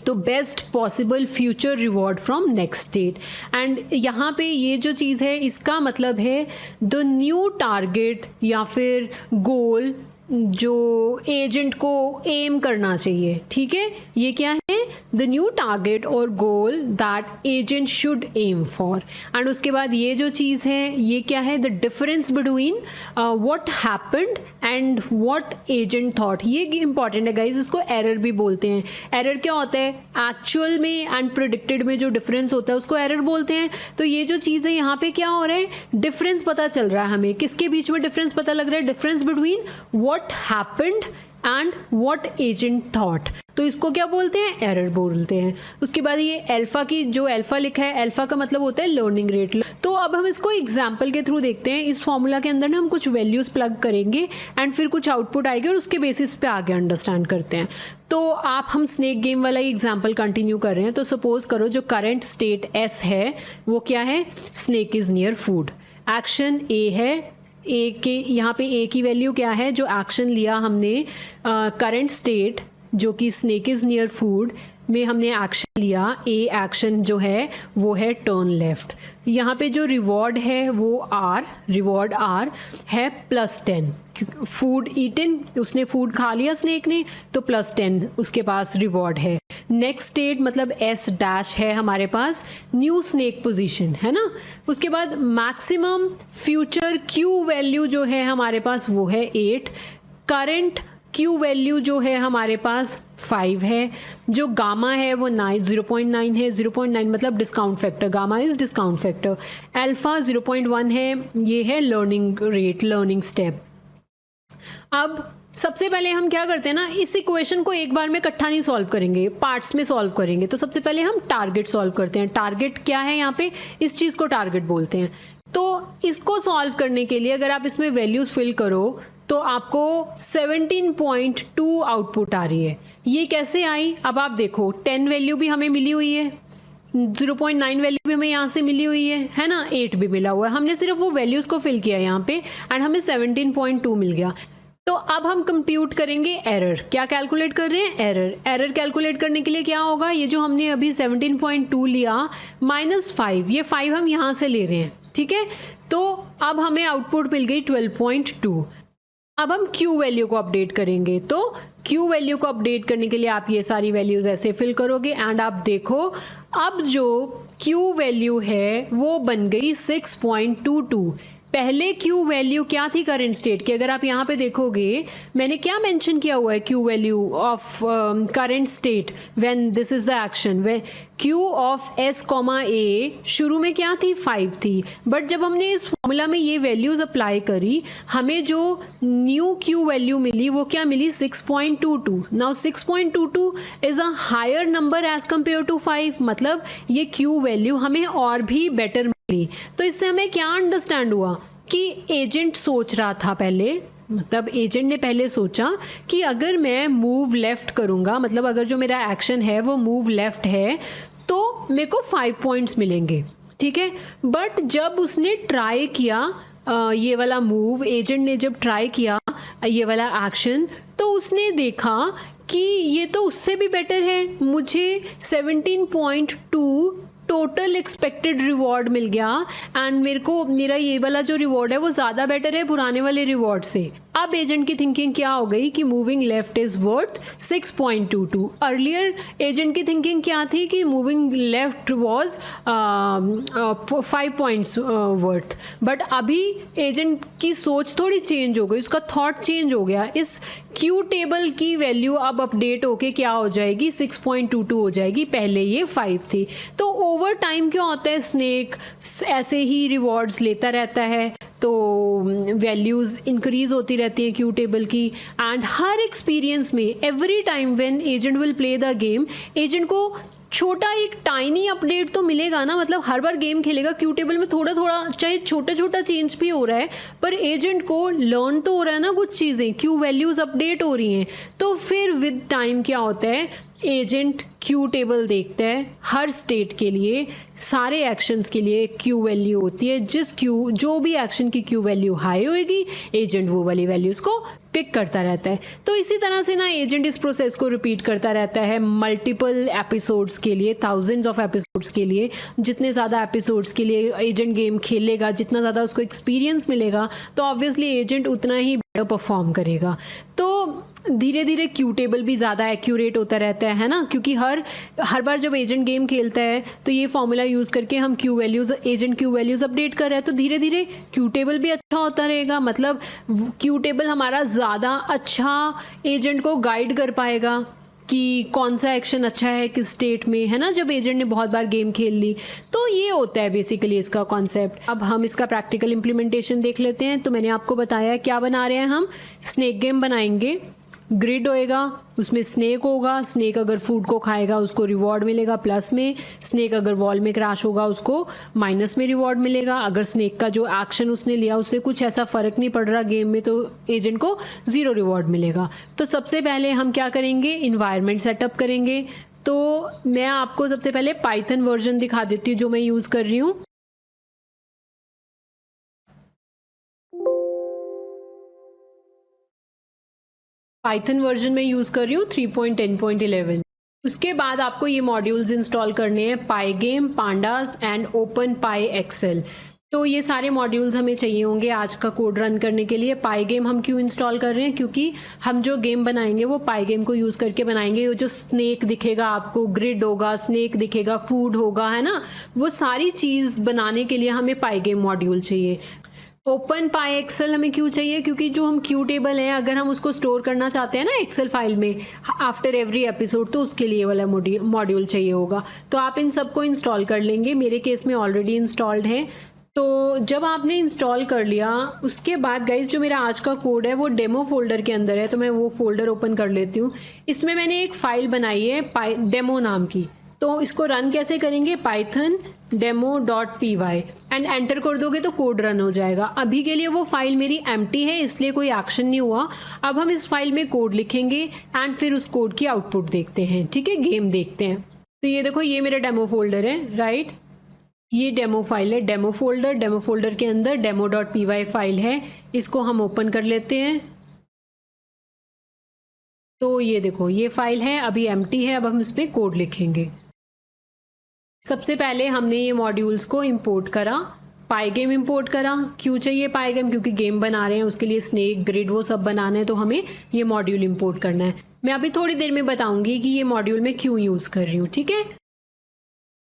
तो best possible future reward from next state. And यहाँ पे ये जो चीज़ है इसका मतलब है द न्यू टारगेट या फिर गोल जो एजेंट को एम करना चाहिए, ठीक है। ये क्या है, द न्यू टारगेट और goal that agent should aim for. And उसके बाद ये जो चीज़ है ये क्या है, the difference between what happened and what agent thought. ये इंपॉर्टेंट है गाइज, इसको एरर भी बोलते हैं। एरर क्या होता है, एक्चुअल में एंड प्रिडिक्टेड में जो डिफरेंस होता है उसको एरर बोलते हैं। तो ये जो चीज़ है यहाँ पे क्या हो रहा है, डिफरेंस पता चल रहा है हमें, किसके बीच में डिफरेंस पता लग रहा है, difference between what happened and what agent thought। तो इसको क्या बोलते हैं, एरर बोलते हैं। उसके बाद ये अल्फा की जो अल्फा लिखा है, अल्फा का मतलब होता है लर्निंग रेट। तो अब हम इसको एग्जाम्पल के थ्रू देखते हैं। इस फॉर्मूला के अंदर ना हम कुछ वैल्यूज प्लग करेंगे एंड फिर कुछ आउटपुट आएगी और उसके बेसिस पे आगे अंडरस्टैंड करते हैं। तो आप हम स्नेक गेम वाला ही एग्जाम्पल कंटिन्यू कर रहे हैं। तो सपोज करो जो करंट स्टेट एस है वो क्या है, snake is near food. Action A है, ए के यहाँ पे ए की वैल्यू क्या है, जो एक्शन लिया हमने करंट स्टेट जो कि स्नेक इज़ नियर फूड में हमने एक्शन लिया, ए एक्शन जो है वो है टर्न लेफ्ट। यहाँ पे जो रिवॉर्ड है वो आर, रिवॉर्ड आर है +10। फूड ईटन, उसने फूड खा लिया स्नेक ने, तो +10 उसके पास रिवॉर्ड है। नेक्स्ट स्टेट मतलब एस डैश है हमारे पास, न्यू स्नेक पोजीशन, है ना। उसके बाद मैक्सिमम फ्यूचर क्यू वैल्यू जो है हमारे पास वो है 8। करंट क्यू वैल्यू जो है हमारे पास 5 है। जो गामा है वो 0.9 है। 0.9 मतलब discount factor, gamma is discount factor. Alpha 0.1 है, ये है लर्निंग रेट, लर्निंग स्टेप। अब सबसे पहले हम क्या करते हैं ना, इस इक्वेशन को एक बार में इकट्ठा नहीं सॉल्व करेंगे, पार्ट्स में सॉल्व करेंगे। तो सबसे पहले हम टारगेट सॉल्व करते हैं। टारगेट क्या है यहाँ पे, इस चीज़ को टारगेट बोलते हैं। तो इसको सॉल्व करने के लिए अगर आप इसमें वैल्यूज फिल करो तो आपको 17.2 आउटपुट आ रही है। ये कैसे आई, अब आप देखो 10 वैल्यू भी हमें मिली हुई है, 0.9 वैल्यू भी हमें यहाँ से मिली हुई है ना, 8 भी मिला हुआ है, हमने सिर्फ वो वैल्यूज़ को फिल किया यहाँ पे एंड हमें 17.2 मिल गया। तो अब हम कंप्यूट करेंगे एरर। क्या कैलकुलेट कर रहे हैं, एरर कैलकुलेट करने के लिए क्या होगा, ये जो हमने अभी 17.2 लिया -5, ये 5 हम यहाँ से ले रहे हैं, ठीक है। तो अब हमें आउटपुट मिल गई 12.2। अब हम Q वैल्यू को अपडेट करेंगे, तो Q वैल्यू को अपडेट करने के लिए आप ये सारी वैल्यूज़ ऐसे फिल करोगे एंड आप देखो अब जो Q वैल्यू है वो बन गई 6.22। पहले Q वैल्यू क्या थी करंट स्टेट की, अगर आप यहाँ पे देखोगे मैंने क्या मेंशन किया हुआ है Q value of current state when this is the action, way Q of S, A शुरू में क्या थी 5 थी, बट जब हमने इस फॉर्मूला में ये वैल्यूज अप्लाई करी हमें जो न्यू Q वैल्यू मिली वो क्या मिली 6.22। Now 6.22 is a higher number as compare to 5, मतलब ये Q वैल्यू हमें और भी बेटर मिली। तो इससे हमें क्या अंडरस्टैंड हुआ कि एजेंट सोच रहा था पहले, मतलब एजेंट ने पहले सोचा कि अगर मैं मूव लेफ्ट करूंगा, मतलब अगर जो मेरा एक्शन है वो मूव लेफ्ट है तो मेरे को 5 पॉइंट्स मिलेंगे, ठीक है। बट जब उसने ट्राई किया ये वाला मूव, एजेंट ने जब ट्राई किया ये वाला एक्शन, तो उसने देखा कि ये तो उससे भी बेटर है, मुझे 17.2 टोटल एक्सपेक्टेड रिवॉर्ड मिल गया एंड मेरे को मेरा ये वाला जो रिवॉर्ड है वो ज़्यादा बेटर है पुराने वाले रिवॉर्ड से। अब एजेंट की थिंकिंग क्या हो गई कि moving left is worth 6.22। Earlier agent की थिंकिंग क्या थी कि moving left was 5 points worth, but अभी एजेंट की सोच थोड़ी चेंज हो गई, उसका थॉट चेंज हो गया। इस Q टेबल की वैल्यू अब अपडेट होके क्या हो जाएगी 6.22 हो जाएगी, पहले ये 5 थी। तो ओवर टाइम क्या होता है, स्नेक ऐसे ही रिवॉर्ड्स लेता रहता है तो वैल्यूज़ इंक्रीज होती रहती हैं Q टेबल की। एंड हर एक्सपीरियंस में every time when agent will play the game, agent को छोटा एक टाइनी अपडेट तो मिलेगा ना, मतलब हर बार गेम खेलेगा Q टेबल में थोड़ा थोड़ा चाहे छोटा छोटा चेंज भी हो रहा है पर एजेंट को लर्न तो हो रहा है ना कुछ चीज़ें, Q वैल्यूज़ अपडेट हो रही हैं। तो फिर विद टाइम क्या होता है, एजेंट Q टेबल देखता है, हर स्टेट के लिए सारे एक्शंस के लिए Q वैल्यू होती है, जो भी एक्शन की Q वैल्यू हाई होएगी एजेंट वो वाली वैल्यूज़ को पिक करता रहता है। तो इसी तरह से ना एजेंट इस प्रोसेस को रिपीट करता रहता है मल्टीपल एपिसोड्स के लिए, थाउजेंड्स ऑफ एपिसोड्स के लिए। जितने ज़्यादा एपिसोड्स के लिए एजेंट गेम खेलेगा, जितना ज़्यादा उसको एक्सपीरियंस मिलेगा तो ऑब्वियसली एजेंट उतना ही बेटर परफॉर्म करेगा। तो धीरे धीरे Q टेबल भी ज़्यादा एक्यूरेट होता रहता है ना, क्योंकि हर बार जब एजेंट गेम खेलता है तो ये फॉर्मूला यूज़ करके हम एजेंट Q वैल्यूज़ अपडेट कर रहे हैं, तो धीरे धीरे Q टेबल भी अच्छा होता रहेगा। मतलब Q टेबल हमारा ज़्यादा अच्छा एजेंट को गाइड कर पाएगा कि कौन सा एक्शन अच्छा है किस स्टेट में, है ना, जब एजेंट ने बहुत बार गेम खेल ली। तो ये होता है बेसिकली इसका कॉन्सेप्ट। अब हम इसका प्रैक्टिकल इम्प्लीमेंटेशन देख लेते हैं। तो मैंने आपको बताया क्या बना रहे हैं हम, स्नेक गेम बनाएंगे। ग्रिड होएगा, उसमें स्नेक होगा, स्नेक अगर फूड को खाएगा उसको रिवॉर्ड मिलेगा प्लस में, स्नेक अगर वॉल में क्रैश होगा उसको माइनस में रिवॉर्ड मिलेगा। अगर स्नेक का जो एक्शन उसने लिया उससे कुछ ऐसा फ़र्क नहीं पड़ रहा गेम में तो एजेंट को 0 रिवॉर्ड मिलेगा। तो सबसे पहले हम क्या करेंगे, इन्वायरमेंट सेटअप करेंगे। तो मैं आपको सबसे पहले पाइथन वर्जन दिखा देती हूँ जो मैं यूज़ कर रही हूँ। पाइथन वर्जन में यूज़ कर रही हूँ 3.10.11। उसके बाद आपको ये मॉड्यूल्स इंस्टॉल करने हैं, pygame, pandas and openpyxl. तो ये सारे मॉड्यूल्स हमें चाहिए होंगे आज का कोड रन करने के लिए। पाइगेम हम क्यों इंस्टॉल कर रहे हैं, क्योंकि हम जो गेम बनाएंगे वो पाइगेम को यूज़ करके बनाएंगे। वो जो स्नेक दिखेगा आपको, ग्रिड होगा, स्नेक दिखेगा, फूड होगा, है ना, वो सारी चीज़ बनाने के लिए हमें पाइगेम मॉड्यूल चाहिए। ओपन पाई एक्सेल हमें क्यों चाहिए, क्योंकि जो हम Q टेबल है अगर हम उसको स्टोर करना चाहते हैं ना एक्सेल फाइल में आफ्टर एवरी एपिसोड, तो उसके लिए वाला मॉड्यूल चाहिए होगा। तो आप इन सबको इंस्टॉल कर लेंगे, मेरे केस में ऑलरेडी इंस्टॉल्ड है। तो जब आपने इंस्टॉल कर लिया उसके बाद गाइज जो मेरा आज का कोड है वो डेमो फोल्डर के अंदर है, तो मैं वो फोल्डर ओपन कर लेती हूँ। इसमें मैंने एक फ़ाइल बनाई है डेमो नाम की। तो इसको रन कैसे करेंगे, पाइथन demo.py एंड एंटर कर दोगे तो कोड रन हो जाएगा। अभी के लिए वो फाइल मेरी एम्प्टी है, इसलिए कोई एक्शन नहीं हुआ। अब हम इस फाइल में कोड लिखेंगे एंड फिर उस कोड की आउटपुट देखते हैं, ठीक है, गेम देखते हैं। तो ये देखो, ये मेरा डेमो फोल्डर है, राइट, ये डेमो फाइल है, डेमो फोल्डर के अंदर demo.py फाइल है, इसको हम ओपन कर लेते हैं। तो ये देखो, ये फाइल है, अभी एम्प्टी है, अब हम इस पर कोड लिखेंगे। सबसे पहले हमने ये मॉड्यूल्स को इंपोर्ट करा, पाइगेम इंपोर्ट करा। क्यों चाहिए पाइगेम? क्योंकि गेम बना रहे हैं, उसके लिए स्नेक, ग्रिड, वो सब बनाना है, तो हमें ये मॉड्यूल इंपोर्ट करना है। मैं अभी थोड़ी देर में बताऊंगी कि ये मॉड्यूल मैं क्यों यूज़ कर रही हूँ, ठीक है।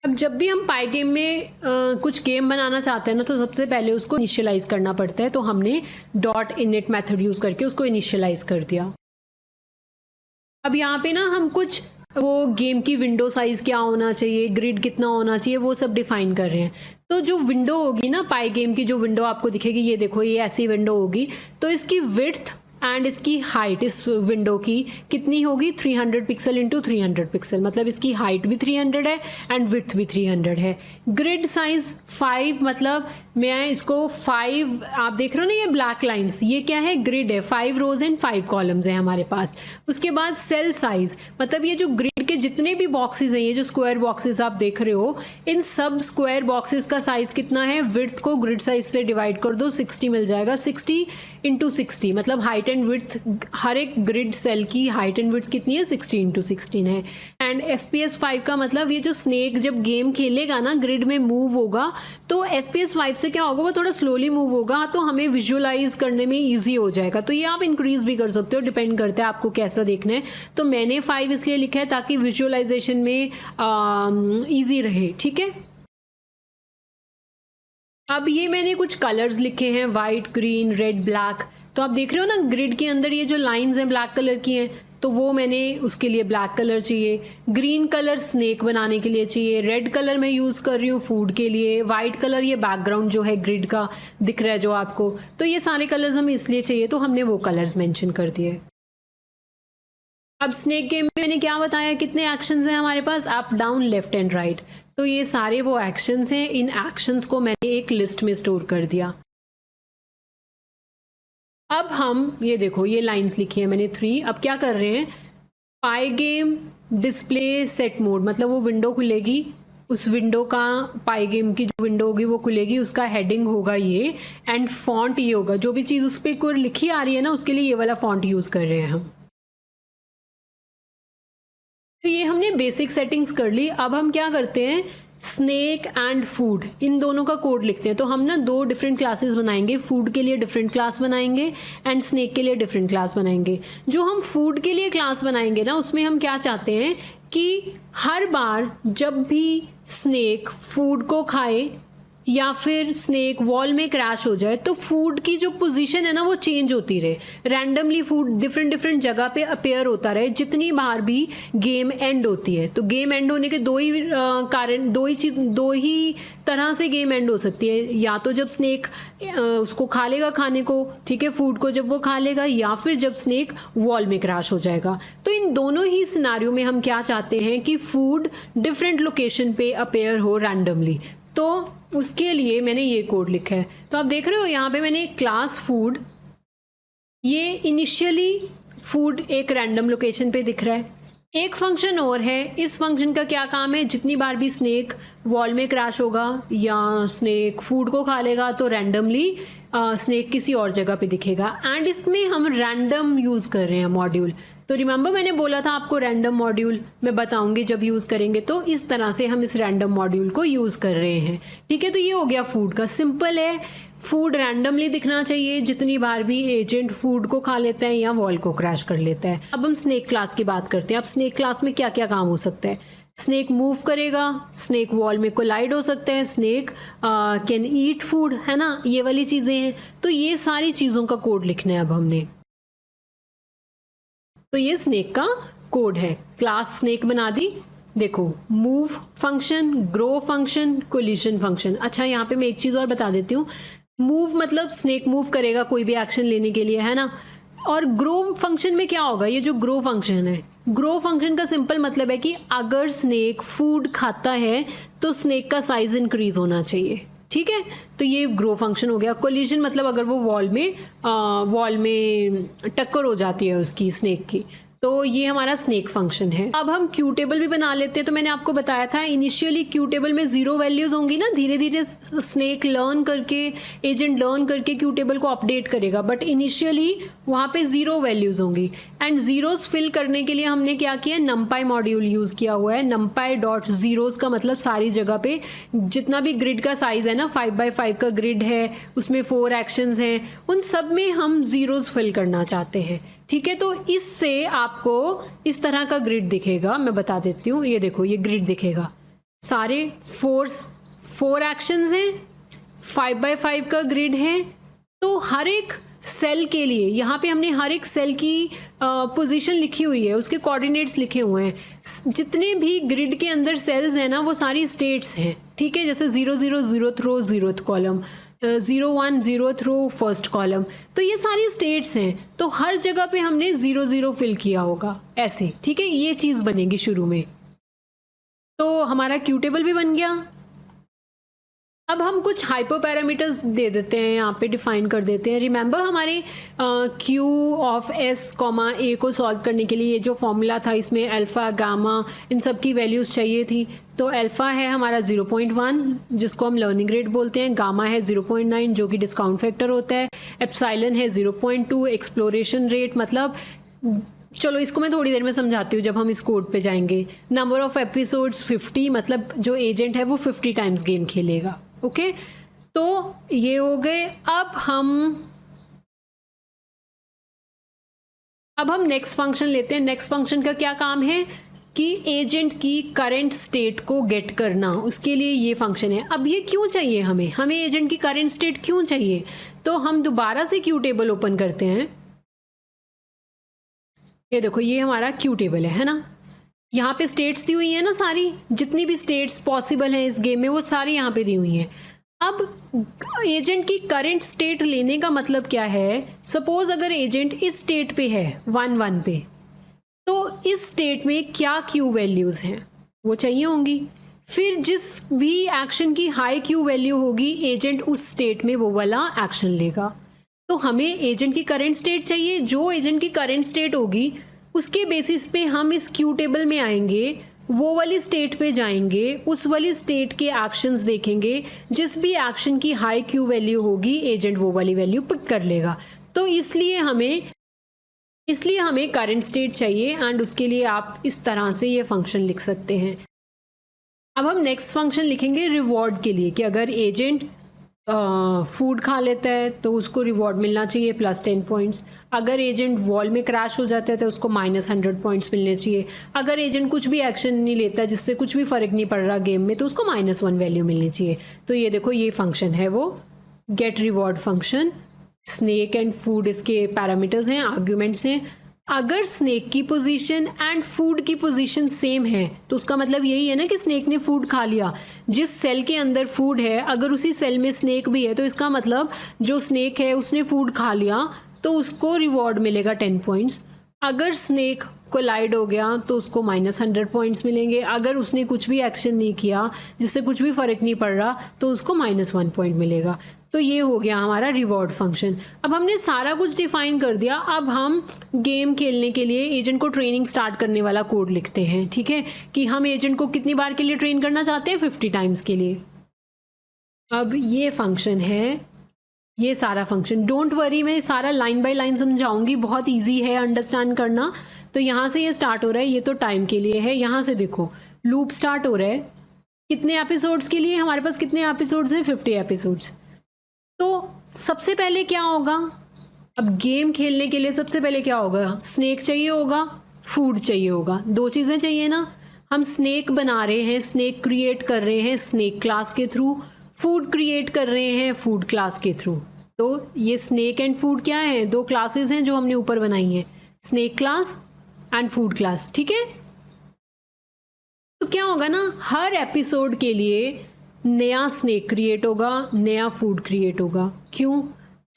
अब जब भी हम पाइगेम में कुछ गेम बनाना चाहते हैं ना, तो सबसे पहले उसको इनिशियलाइज करना पड़ता है। तो हमने .init मेथड यूज़ करके उसको इनिशियलाइज कर दिया। अब यहाँ पे ना हम कुछ वो गेम की विंडो साइज़ क्या होना चाहिए, ग्रिड कितना होना चाहिए, वो सब डिफाइन कर रहे हैं। तो जो विंडो होगी ना, पाई गेम की जो विंडो आपको दिखेगी, ये देखो, ये ऐसी विंडो होगी। तो इसकी विड्थ एंड इसकी हाइट, इस विंडो की कितनी होगी, 300 पिक्सल इंटू 300 पिक्सल, मतलब इसकी हाइट भी 300 है एंड विड्थ भी 300 है। ग्रिड साइज 5, मतलब मैं इसको 5, आप देख रहे हो ना ये ब्लैक लाइंस, ये क्या है, ग्रिड है, 5 रोज एंड 5 कॉलम्स है हमारे पास। उसके बाद सेल साइज, मतलब ये जो ग्रिड के जितने भी बॉक्सेस हैं, ये जो स्क्वायर बॉक्सेस आप देख रहे हो, इन सब स्क्वायर बॉक्सेस का साइज कितना है, विड्थ को ग्रिड साइज से डिवाइड कर दो, 60 मिल जाएगा। 60 इंटू 60, मतलब हाइट एंड विड्थ, हर एक ग्रिड सेल की हाइट एंड विड्थ कितनी है, 60 इंटू 16 है। एंड FPS 5 का मतलब ये जो स्नेक जब गेम खेलेगा ना, ग्रिड में मूव होगा, तो FPS 5 से क्या होगा, वो थोड़ा स्लोली मूव होगा, तो हमें विजुअलाइज करने में ईजी हो जाएगा। तो ये आप इंक्रीज भी कर सकते हो, डिपेंड करता है आपको कैसा देखना है। तो मैंने 5 इसलिए लिखा है ताकि विजुअलाइजेशन में ईजी रहे, ठीक है। अब ये मैंने कुछ कलर्स लिखे हैं, वाइट, ग्रीन, रेड, ब्लैक। तो आप देख रहे हो ना, ग्रिड के अंदर ये जो लाइंस हैं ब्लैक कलर की हैं, तो वो मैंने उसके लिए ब्लैक कलर चाहिए। ग्रीन कलर स्नेक बनाने के लिए चाहिए। रेड कलर मैं यूज़ कर रही हूँ फूड के लिए। वाइट कलर ये बैकग्राउंड जो है ग्रिड का दिख रहा है जो आपको, तो ये सारे कलर्स हमें इसलिए चाहिए, तो हमने वो कलर्स मेंशन कर दिए। अब स्नेक गेम में मैंने क्या बताया, कितने एक्शंस हैं हमारे पास, up, down, left and right. तो ये सारे वो एक्शंस हैं, इन एक्शंस को मैंने एक लिस्ट में स्टोर कर दिया। अब हम ये देखो, ये लाइंस लिखी है मैंने 3। अब क्या कर रहे हैं, पाई गेम डिस्प्ले सेट मोड, मतलब वो विंडो खुलेगी, उस विंडो का, पाई गेम की जो विंडो होगी वो खुलेगी, उसका हेडिंग होगा ये, एंड फॉन्ट ये होगा। जो भी चीज़ उस पर कोई लिखी आ रही है ना, उसके लिए ये वाला फॉन्ट यूज़ कर रहे हैं हम। तो ये हमने बेसिक सेटिंग्स कर ली। अब हम क्या करते हैं, स्नेक एंड फूड, इन दोनों का कोड लिखते हैं। तो हम ना 2 डिफरेंट क्लासेस बनाएंगे, फूड के लिए डिफरेंट क्लास बनाएंगे एंड स्नेक के लिए डिफरेंट क्लास बनाएंगे। जो हम फूड के लिए क्लास बनाएंगे ना, उसमें हम क्या चाहते हैं कि हर बार जब भी स्नेक फूड को खाए या फिर स्नेक वॉल में क्रैश हो जाए, तो फूड की जो पोजीशन है ना वो चेंज होती रहे, रैंडमली फूड डिफरेंट डिफरेंट जगह पे अपेयर होता रहे जितनी बार भी गेम एंड होती है। तो गेम एंड होने के दो ही तरह से गेम एंड हो सकती है, या तो जब स्नेक उसको खा लेगा खाने को, ठीक है, फूड को जब वो खा लेगा, या फिर जब स्नेक वॉल में क्रैश हो जाएगा। तो इन दोनों ही सिनारियो में हम क्या चाहते हैं कि फूड डिफरेंट लोकेशन पे अपेयर हो रैंडमली। तो उसके लिए मैंने ये कोड लिखा है। तो आप देख रहे हो यहाँ पे मैंने क्लास फूड, ये इनिशियली फूड एक रैंडम लोकेशन पे दिख रहा है। एक फंक्शन और है, इस फंक्शन का क्या काम है, जितनी बार भी स्नेक वॉल में क्रैश होगा या स्नेक फूड को खा लेगा तो रैंडमली स्नेक किसी और जगह पे दिखेगा। एंड इसमें हम रैंडम यूज़ कर रहे हैं मॉड्यूल। तो रिमेंबर मैंने बोला था आपको रैंडम मॉड्यूल मैं बताऊंगी जब यूज़ करेंगे, तो इस तरह से हम इस रैंडम मॉड्यूल को यूज़ कर रहे हैं, ठीक है। तो ये हो गया फूड का, सिंपल है, फूड रैंडमली दिखना चाहिए जितनी बार भी एजेंट फूड को खा लेता है या वॉल को क्रैश कर लेता है। अब हम स्नेक क्लास की बात करते हैं। अब स्नेक क्लास में क्या क्या काम हो सकता है, स्नेक मूव करेगा, स्नेक वॉल में कोलाइड हो सकता है, स्नेक कैन ईट फूड, है ना, ये वाली चीज़ें हैं। तो ये सारी चीज़ों का कोड लिखना है अब हमने। तो ये स्नेक का कोड है, क्लास स्नेक बना दी। देखो, move function, grow function, collision function. अच्छा, यहाँ पे मैं एक चीज़ और बता देती हूँ, मूव मतलब स्नेक मूव करेगा कोई भी एक्शन लेने के लिए, है ना। और ग्रो फंक्शन में क्या होगा, ये जो ग्रो फंक्शन है ग्रो फंक्शन का सिंपल मतलब है कि अगर स्नेक फूड खाता है तो स्नेक का साइज इंक्रीज होना चाहिए, ठीक है। तो ये ग्रो फंक्शन हो गया। कोलिजन मतलब अगर वो वॉल में टक्कर हो जाती है उसकी, स्नेक की, तो ये हमारा स्नेक फंक्शन है। अब हम क्यू टेबल भी बना लेते हैं। तो मैंने आपको बताया था इनिशियली क्यू टेबल में 0 वैल्यूज होंगी ना, धीरे धीरे स्नेक लर्न करके, एजेंट लर्न करके क्यू टेबल को अपडेट करेगा, बट इनिशियली वहाँ पे 0 वैल्यूज होंगी। एंड जीरोस फिल करने के लिए हमने क्या किया, नमपाई मॉड्यूल यूज किया हुआ है। नमपाई डॉट जीरोस का मतलब सारी जगह पे जितना भी ग्रिड का साइज है ना, 5x5 का ग्रिड है, उसमें 4 एक्शंस हैं, उन सब में हम जीरोस फिल करना चाहते हैं, ठीक है। तो इससे आपको इस तरह का ग्रिड दिखेगा, मैं बता देती हूँ। ये देखो, ये ग्रिड दिखेगा, सारे 4 एक्शंस हैं, 5x5 का ग्रिड है। तो हर एक सेल के लिए यहाँ पे हमने हर एक सेल की पोजीशन लिखी हुई है, उसके कोऑर्डिनेट्स लिखे हुए हैं। जितने भी ग्रिड के अंदर सेल्स हैं ना, वो सारी स्टेट्स हैं, ठीक है। जैसे 0 0 0th रो 0th column, 0 1 0th row first column, तो ये सारी स्टेट्स हैं। तो हर जगह पे हमने 0 0 फिल किया होगा ऐसे, ठीक है। ये चीज़ बनेगी शुरू में। तो हमारा क्यू टेबल भी बन गया। अब हम कुछ हाइपर पैरामीटर्स दे देते हैं, यहाँ पे डिफाइन कर देते हैं। रिमेंबर हमारे क्यू ऑफ एस कॉमा ए को सॉल्व करने के लिए ये जो फॉर्मूला था, इसमें अल्फ़ा गामा इन सब की वैल्यूज़ चाहिए थी। तो अल्फ़ा है हमारा 0.1 जिसको हम लर्निंग रेट बोलते हैं, गामा है 0.9 जो कि डिस्काउंट फैक्टर होता है, एप्सिलॉन है 0.2 एक्सप्लोरेशन रेट, मतलब चलो इसको मैं थोड़ी देर में समझाती हूँ जब हम इस कोड पे जाएंगे। नंबर ऑफ एपिसोड्स 50, मतलब जो एजेंट है वो 50 टाइम्स गेम खेलेगा, ओके। तो ये हो गए। अब हम नेक्स्ट फंक्शन लेते हैं। नेक्स्ट फंक्शन का क्या काम है कि एजेंट की करंट स्टेट को गेट करना, उसके लिए ये फंक्शन है। अब ये क्यों चाहिए हमें एजेंट की करंट स्टेट क्यों चाहिए? तो हम दोबारा से क्यू टेबल ओपन करते हैं। ये देखो, ये हमारा क्यू टेबल है ना। यहाँ पे स्टेट्स दी हुई है ना, सारी जितनी भी स्टेट्स पॉसिबल हैं इस गेम में वो सारी यहाँ पे दी हुई हैं। अब एजेंट की करंट स्टेट लेने का मतलब क्या है? सपोज अगर एजेंट इस स्टेट पे है 1 1 पे, तो इस स्टेट में क्या क्यू वैल्यूज़ हैं वो चाहिए होंगी। फिर जिस भी एक्शन की हाई क्यू वैल्यू होगी, एजेंट उस स्टेट में वो वाला एक्शन लेगा। तो हमें एजेंट की करंट स्टेट चाहिए। जो एजेंट की करंट स्टेट होगी उसके बेसिस पे हम इस क्यू टेबल में आएंगे, वो वाली स्टेट पे जाएंगे, उस वाली स्टेट के एक्शंस देखेंगे। जिस भी एक्शन की हाई क्यू वैल्यू होगी, एजेंट वो वाली वैल्यू पिक कर लेगा। तो इसलिए हमें करंट स्टेट चाहिए, एंड उसके लिए आप इस तरह से ये फंक्शन लिख सकते हैं। अब हम नेक्स्ट फंक्शन लिखेंगे रिवॉर्ड के लिए, कि अगर एजेंट फूड खा लेता है तो उसको रिवॉर्ड मिलना चाहिए +10 पॉइंट्स। अगर एजेंट वॉल में क्रैश हो जाता है तो उसको -100 पॉइंट्स मिलने चाहिए। अगर एजेंट कुछ भी एक्शन नहीं लेता, जिससे कुछ भी फ़र्क नहीं पड़ रहा गेम में, तो उसको -1 वैल्यू मिलनी चाहिए। तो ये देखो, ये फंक्शन है वो gate reward function. Snake and food इसके पैरामीटर्स हैं, आर्ग्यूमेंट्स हैं। अगर स्नेक की पोजीशन एंड फूड की पोजीशन सेम है तो उसका मतलब यही है ना कि स्नेक ने फूड खा लिया। जिस सेल के अंदर फूड है, अगर उसी सेल में स्नेक भी है, तो इसका मतलब जो स्नेक है उसने फूड खा लिया, तो उसको रिवॉर्ड मिलेगा 10 पॉइंट्स। अगर स्नेक कोलाइड हो गया तो उसको -100 पॉइंट्स मिलेंगे। अगर उसने कुछ भी एक्शन नहीं किया, जिससे कुछ भी फ़र्क नहीं पड़ रहा, तो उसको -1 पॉइंट मिलेगा। तो ये हो गया हमारा रिवॉर्ड फंक्शन। अब हमने सारा कुछ डिफाइन कर दिया। अब हम गेम खेलने के लिए एजेंट को ट्रेनिंग स्टार्ट करने वाला कोड लिखते हैं, ठीक है, कि हम एजेंट को कितनी बार के लिए ट्रेन करना चाहते हैं, 50 टाइम्स के लिए। अब ये फंक्शन है, ये सारा फंक्शन, डोंट वरी, मैं सारा लाइन बाय लाइन समझाऊंगी, बहुत ईजी है अंडरस्टैंड करना। तो यहाँ से ये स्टार्ट हो रहा है, ये तो टाइम के लिए है। यहाँ से देखो लूप स्टार्ट हो रहा है, कितने एपिसोड्स के लिए? हमारे पास कितने एपिसोड्स हैं? 50 एपिसोड्स। तो सबसे पहले क्या होगा? अब गेम खेलने के लिए सबसे पहले क्या होगा? स्नेक चाहिए होगा, फूड चाहिए होगा, 2 चीज़ें चाहिए ना। हम स्नेक बना रहे हैं, स्नेक क्रिएट कर रहे हैं स्नेक क्लास के थ्रू, फूड क्रिएट कर रहे हैं फूड क्लास के थ्रू। तो ये स्नेक एंड फूड क्या है? 2 क्लासेस हैं जो हमने ऊपर बनाई हैं, snake class and food class, ठीक है। तो क्या होगा ना, हर एपिसोड के लिए नया स्नेक क्रिएट होगा, नया फूड क्रिएट होगा। क्यों?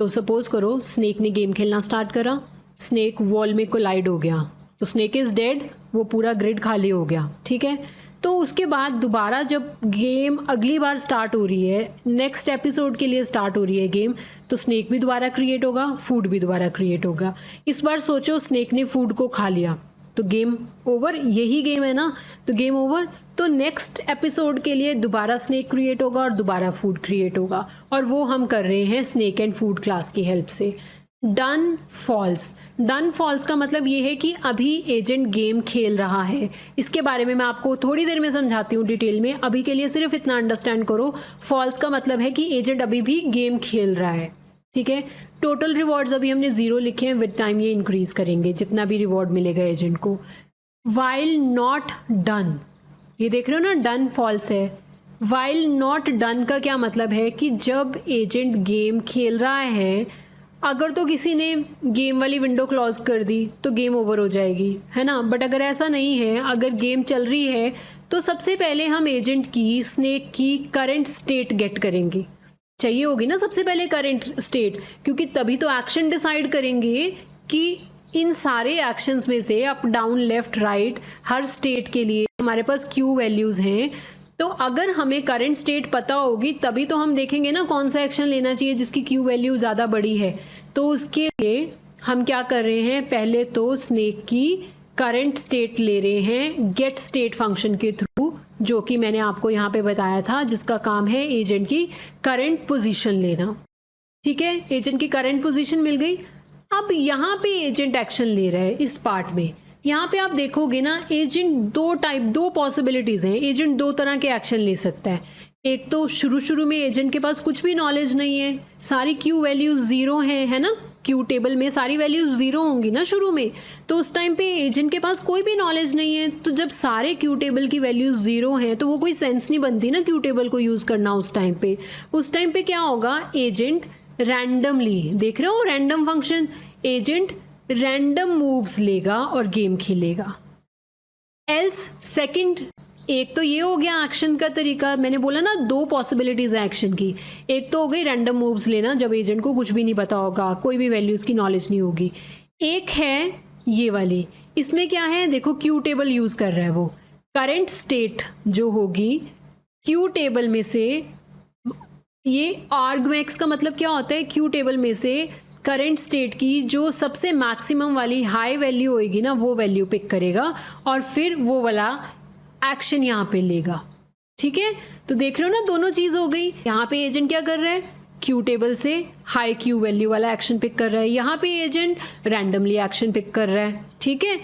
तो सपोज करो स्नेक ने गेम खेलना स्टार्ट करा, स्नेक वॉल में कोलाइड हो गया, तो स्नेक इज़ डेड, वो पूरा ग्रिड खाली हो गया, ठीक है। तो उसके बाद दोबारा जब गेम अगली बार स्टार्ट हो रही है, नेक्स्ट एपिसोड के लिए स्टार्ट हो रही है गेम, तो स्नेक भी दोबारा क्रिएट होगा, फूड भी दोबारा क्रिएट होगा। इस बार सोचो स्नेक ने फूड को खा लिया तो गेम ओवर, यही गेम है ना, तो गेम ओवर। तो नेक्स्ट एपिसोड के लिए दोबारा स्नेक क्रिएट होगा और दोबारा फूड क्रिएट होगा, और वो हम कर रहे हैं स्नेक एंड फूड क्लास की हेल्प से। डन फॉल्स, डन फॉल्स का मतलब ये है कि अभी एजेंट गेम खेल रहा है। इसके बारे में मैं आपको थोड़ी देर में समझाती हूँ डिटेल में, अभी के लिए सिर्फ इतना अंडरस्टैंड करो। फॉल्स का मतलब है कि एजेंट अभी भी गेम खेल रहा है, ठीक है। टोटल रिवॉर्ड्स अभी हमने 0 लिखे हैं, विद टाइम ये इंक्रीज करेंगे जितना भी रिवॉर्ड मिलेगा एजेंट को। वाइल नॉट डन, ये देख रहे हो ना, डन फॉल्स है। वाइल नॉट डन का क्या मतलब है कि जब एजेंट गेम खेल रहा है, अगर तो किसी ने गेम वाली विंडो क्लोज कर दी तो गेम ओवर हो जाएगी, है ना। बट अगर ऐसा नहीं है, अगर गेम चल रही है, तो सबसे पहले हम एजेंट की, स्नेक की करंट स्टेट गेट करेंगे। चाहिए होगी ना सबसे पहले करंट स्टेट, क्योंकि तभी तो एक्शन डिसाइड करेंगे कि इन सारे एक्शंस में से अप डाउन लेफ्ट राइट हर स्टेट के लिए हमारे पास क्यू वैल्यूज़ हैं। तो अगर हमें करंट स्टेट पता होगी तभी तो हम देखेंगे ना कौन सा एक्शन लेना चाहिए जिसकी क्यू वैल्यू ज़्यादा बड़ी है। तो उसके लिए हम क्या कर रहे हैं, पहले तो स्नेक की करंट स्टेट ले रहे हैं गेट स्टेट फंक्शन के थ्रू, जो कि मैंने आपको यहाँ पे बताया था, जिसका काम है एजेंट की करंट पोजीशन लेना, ठीक है। एजेंट की करंट पोजीशन मिल गई। अब यहाँ पे एजेंट एक्शन ले रहा है इस पार्ट में। यहाँ पे आप देखोगे ना, एजेंट दो पॉसिबिलिटीज़ हैं। एजेंट 2 तरह के एक्शन ले सकता है। एक तो शुरू में एजेंट के पास कुछ भी नॉलेज नहीं है, सारी क्यू वैल्यूज 0 हैं, है ना, क्यू टेबल में सारी वैल्यूज 0 होंगी ना शुरू में। तो उस टाइम पे एजेंट के पास कोई भी नॉलेज नहीं है, तो जब सारे क्यू टेबल की वैल्यूज 0 हैं तो वो कोई सेंस नहीं बनती ना क्यू टेबल को यूज़ करना उस टाइम पे। उस टाइम पे क्या होगा, एजेंट रैंडमली, देख रहे हो random function, agent random moves लेगा और गेम खेलेगा। एल्स सेकंड, एक तो ये हो गया एक्शन का तरीका, मैंने बोला ना 2 पॉसिबिलिटीज है एक्शन की। एक तो हो गई रैंडम मूव्स लेना जब एजेंट को कुछ भी नहीं पता होगा, कोई भी वैल्यूज की नॉलेज नहीं होगी। एक है ये वाली, इसमें क्या है, देखो क्यू टेबल यूज कर रहा है वो। करंट स्टेट जो होगी क्यू टेबल में से, ये आर्गमैक्स का मतलब क्या होता है, क्यू टेबल में से करंट स्टेट की जो सबसे मैक्सिमम वाली हाई वैल्यू होएगी ना, वो वैल्यू पिक करेगा और फिर वो वाला एक्शन यहाँ पे लेगा, ठीक है। तो देख रहे हो ना, दोनों चीज़ हो गई। यहाँ पे एजेंट क्या कर रहा है, क्यू टेबल से हाई क्यू वैल्यू वाला एक्शन पिक कर रहा है, यहाँ पे एजेंट रैंडमली एक्शन पिक कर रहा है, ठीक है।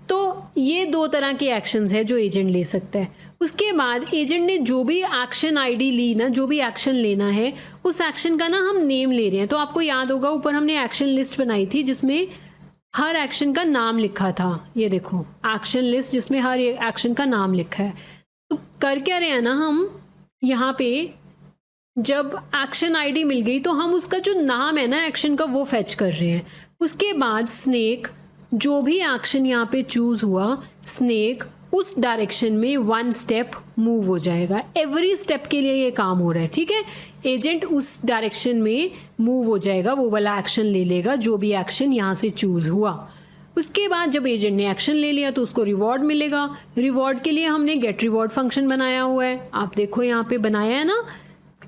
तो ये 2 तरह के एक्शंस है जो एजेंट ले सकता है। उसके बाद एजेंट ने जो भी एक्शन आईडी ली ना, जो भी एक्शन लेना है, उस एक्शन का ना हम नेम ले रहे हैं। तो आपको याद होगा ऊपर हमने एक्शन लिस्ट बनाई थी जिसमें हर एक्शन का नाम लिखा था। ये देखो एक्शन लिस्ट जिसमें हर एक्शन का नाम लिखा है। तो कर क्या रहे हैं ना, हम यहाँ पे जब एक्शन आईडी मिल गई तो हम उसका जो नाम है ना एक्शन का, वो फेच कर रहे हैं। उसके बाद स्नेक, जो भी एक्शन यहाँ पे चूज हुआ, स्नेक उस डायरेक्शन में 1 स्टेप मूव हो जाएगा। एवरी स्टेप के लिए ये काम हो रहा है, ठीक है। एजेंट उस डायरेक्शन में मूव हो जाएगा, वो वाला एक्शन ले लेगा जो भी एक्शन यहाँ से चूज हुआ। उसके बाद जब एजेंट ने एक्शन ले लिया तो उसको रिवॉर्ड मिलेगा। रिवॉर्ड के लिए हमने गेट रिवॉर्ड फंक्शन बनाया हुआ है, आप देखो यहाँ पे बनाया है ना।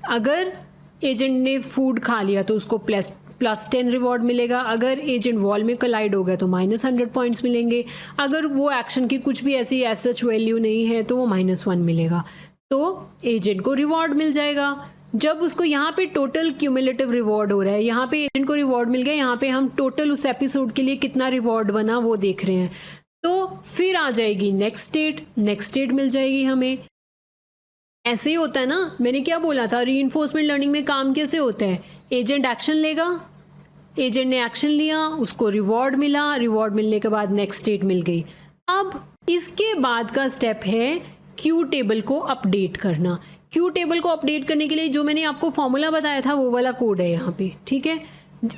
अगर एजेंट ने फूड खा लिया तो उसको +10 रिवॉर्ड मिलेगा। अगर एजेंट वॉल में कोलाइड हो गया तो -100 पॉइंट्स मिलेंगे। अगर वो एक्शन की कुछ भी ऐसी सच वैल्यू नहीं है तो वो -1 मिलेगा। तो एजेंट को रिवॉर्ड मिल जाएगा। जब उसको यहाँ पे टोटल क्यूमुलेटिव रिवॉर्ड हो रहा है, यहाँ पे एजेंट को रिवॉर्ड मिल गया, यहाँ पे हम टोटल उस एपिसोड के लिए कितना रिवॉर्ड बना वो देख रहे हैं। तो फिर आ जाएगी नेक्स्ट स्टेट मिल जाएगी हमें। ऐसे ही होता है ना, मैंने क्या बोला था, रीइंफोर्समेंट लर्निंग में काम कैसे होता है, एजेंट एक्शन लेगा, एजेंट ने एक्शन लिया, उसको रिवॉर्ड मिला, रिवॉर्ड मिलने के बाद नेक्स्ट स्टेट मिल गई। अब इसके बाद का स्टेप है क्यू टेबल को अपडेट करना। क्यू टेबल को अपडेट करने के लिए जो मैंने आपको फॉर्मूला बताया था वो वाला कोड है यहाँ पे, ठीक है।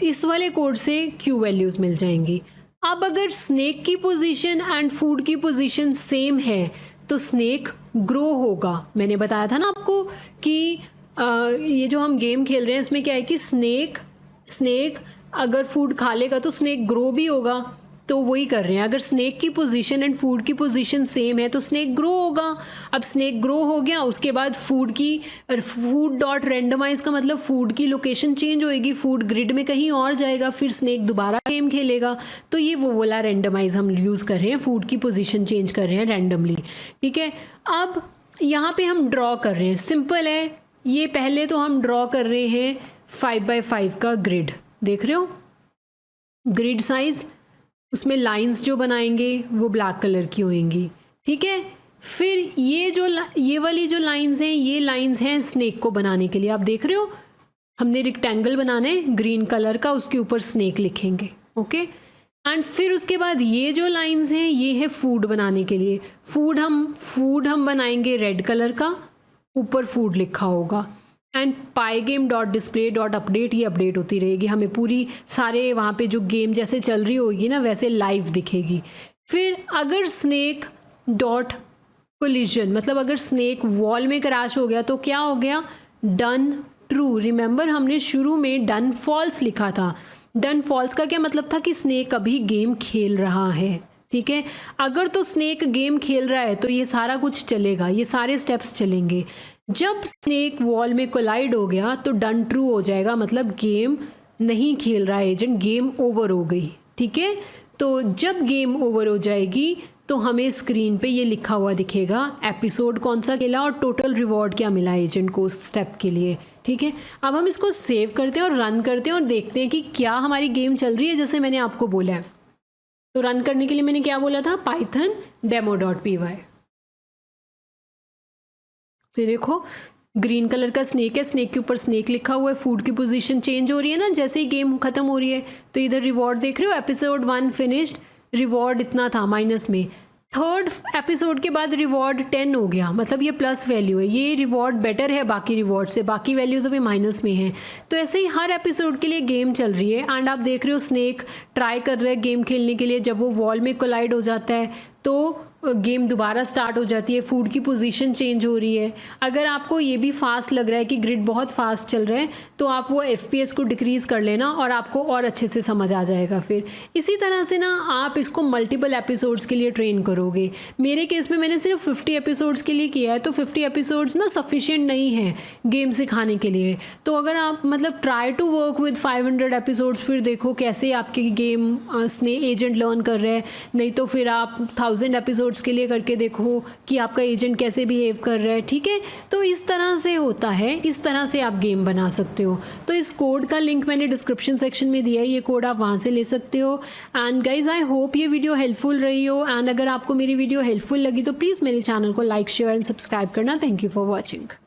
इस वाले कोड से क्यू वैल्यूज मिल जाएंगी। अब अगर स्नेक की पोजीशन एंड फूड की पोजीशन सेम है तो स्नेक ग्रो होगा। मैंने बताया था ना आपको कि ये जो हम गेम खेल रहे हैं इसमें क्या है कि स्नेक अगर फूड खा लेगा तो स्नेक ग्रो भी होगा, तो वही कर रहे हैं। अगर स्नेक की पोजीशन एंड फूड की पोजीशन सेम है तो स्नेक ग्रो होगा। अब स्नेक ग्रो हो गया, उसके बाद फूड डॉट रेंडमाइज का मतलब फूड की लोकेशन चेंज होएगी, फूड ग्रिड में कहीं और जाएगा, फिर स्नेक दोबारा गेम खेलेगा। तो ये वो वाला रेंडमाइज हम यूज़ कर रहे हैं, फूड की पोजीशन चेंज कर रहे हैं रैंडमली, ठीक है। अब यहाँ पे हम ड्रॉ कर रहे हैं, सिंपल है ये। पहले तो हम ड्रॉ कर रहे हैं 5x5 का ग्रिड, देख रहे हो ग्रिड साइज, उसमें लाइंस जो बनाएंगे वो ब्लैक कलर की होंगी, ठीक है। फिर ये वाली जो लाइंस हैं, ये लाइंस हैं स्नेक को बनाने के लिए। आप देख रहे हो हमने रेक्टेंगल बनाना है ग्रीन कलर का, उसके ऊपर स्नेक लिखेंगे, ओके। एंड फिर उसके बाद ये जो लाइंस हैं ये है फूड बनाने के लिए। फूड हम बनाएंगे रेड कलर का, ऊपर फूड लिखा होगा। And pygame dot display dot update, ये अपडेट होती रहेगी, हमें पूरी सारे वहाँ पे जो गेम जैसे चल रही होगी ना वैसे लाइव दिखेगी। फिर अगर स्नेक डॉट कोलिजन, मतलब अगर स्नेक वॉल में क्रैश हो गया तो क्या हो गया, डन ट्रू। रिमेंबर हमने शुरू में डन फॉल्स लिखा था। डन फॉल्स का क्या मतलब था कि स्नेक अभी गेम खेल रहा है, ठीक है। अगर तो स्नेक गेम खेल रहा है तो ये सारा कुछ चलेगा, ये सारे स्टेप्स चलेंगे। जब स्नेक वॉल में कोलाइड हो गया तो डन ट्रू हो जाएगा, मतलब गेम नहीं खेल रहा है एजेंट, गेम ओवर हो गई, ठीक है। तो जब गेम ओवर हो जाएगी तो हमें स्क्रीन पे ये लिखा हुआ दिखेगा एपिसोड कौन सा खेला और टोटल रिवॉर्ड क्या मिला एजेंट को उस स्टेप के लिए, ठीक है। अब हम इसको सेव करते हैं और रन करते हैं और देखते हैं कि क्या हमारी गेम चल रही है जैसे मैंने आपको बोला है। तो रन करने के लिए मैंने क्या बोला था, पाइथन demo.py। तो देखो ग्रीन कलर का स्नेक है, स्नेक के ऊपर स्नेक लिखा हुआ है, फूड की पोजीशन चेंज हो रही है ना जैसे ही गेम खत्म हो रही है। तो इधर रिवॉर्ड देख रहे हो, एपिसोड 1 फिनिश्ड, रिवॉर्ड इतना था माइनस में। थर्ड एपिसोड के बाद रिवॉर्ड 10 हो गया, मतलब ये प्लस वैल्यू है, ये रिवॉर्ड बेटर है बाकी रिवॉर्ड से, बाकी वैल्यूज अभी माइनस में हैं। तो ऐसे ही हर एपिसोड के लिए गेम चल रही है। एंड आप देख रहे हो स्नेक ट्राई कर रहे हैं गेम खेलने के लिए, जब वो वॉल में कोलाइड हो जाता है तो गेम दोबारा स्टार्ट हो जाती है, फूड की पोजीशन चेंज हो रही है। अगर आपको ये भी फास्ट लग रहा है कि ग्रिड बहुत फास्ट चल रहा है तो आप वो FPS को डिक्रीज़ कर लेना और आपको और अच्छे से समझ आ जाएगा। फिर इसी तरह से ना आप इसको मल्टीपल एपिसोड्स के लिए ट्रेन करोगे। मेरे केस में मैंने सिर्फ 50 एपिसोड्स के लिए किया है, तो 50 एपिसोड्स ना सफिशिएंट नहीं है गेम सिखाने के लिए। तो अगर आप मतलब try to work with 500 episodes, फिर देखो कैसे आपके गेम एजेंट लर्न कर रहे हैं। नहीं तो फिर आप 1000 एपिसोड के लिए करके देखो कि आपका एजेंट कैसे बिहेव कर रहा है, ठीक है। तो इस तरह से होता है, इस तरह से आप गेम बना सकते हो। तो इस कोड का लिंक मैंने डिस्क्रिप्शन सेक्शन में दिया है, ये कोड आप वहाँ से ले सकते हो। एंड गाइज आई होप ये वीडियो हेल्पफुल रही हो। एंड अगर आपको मेरी वीडियो हेल्पफुल लगी तो प्लीज़ मेरे चैनल को लाइक शेयर एंड सब्सक्राइब करना। Thank you for watching.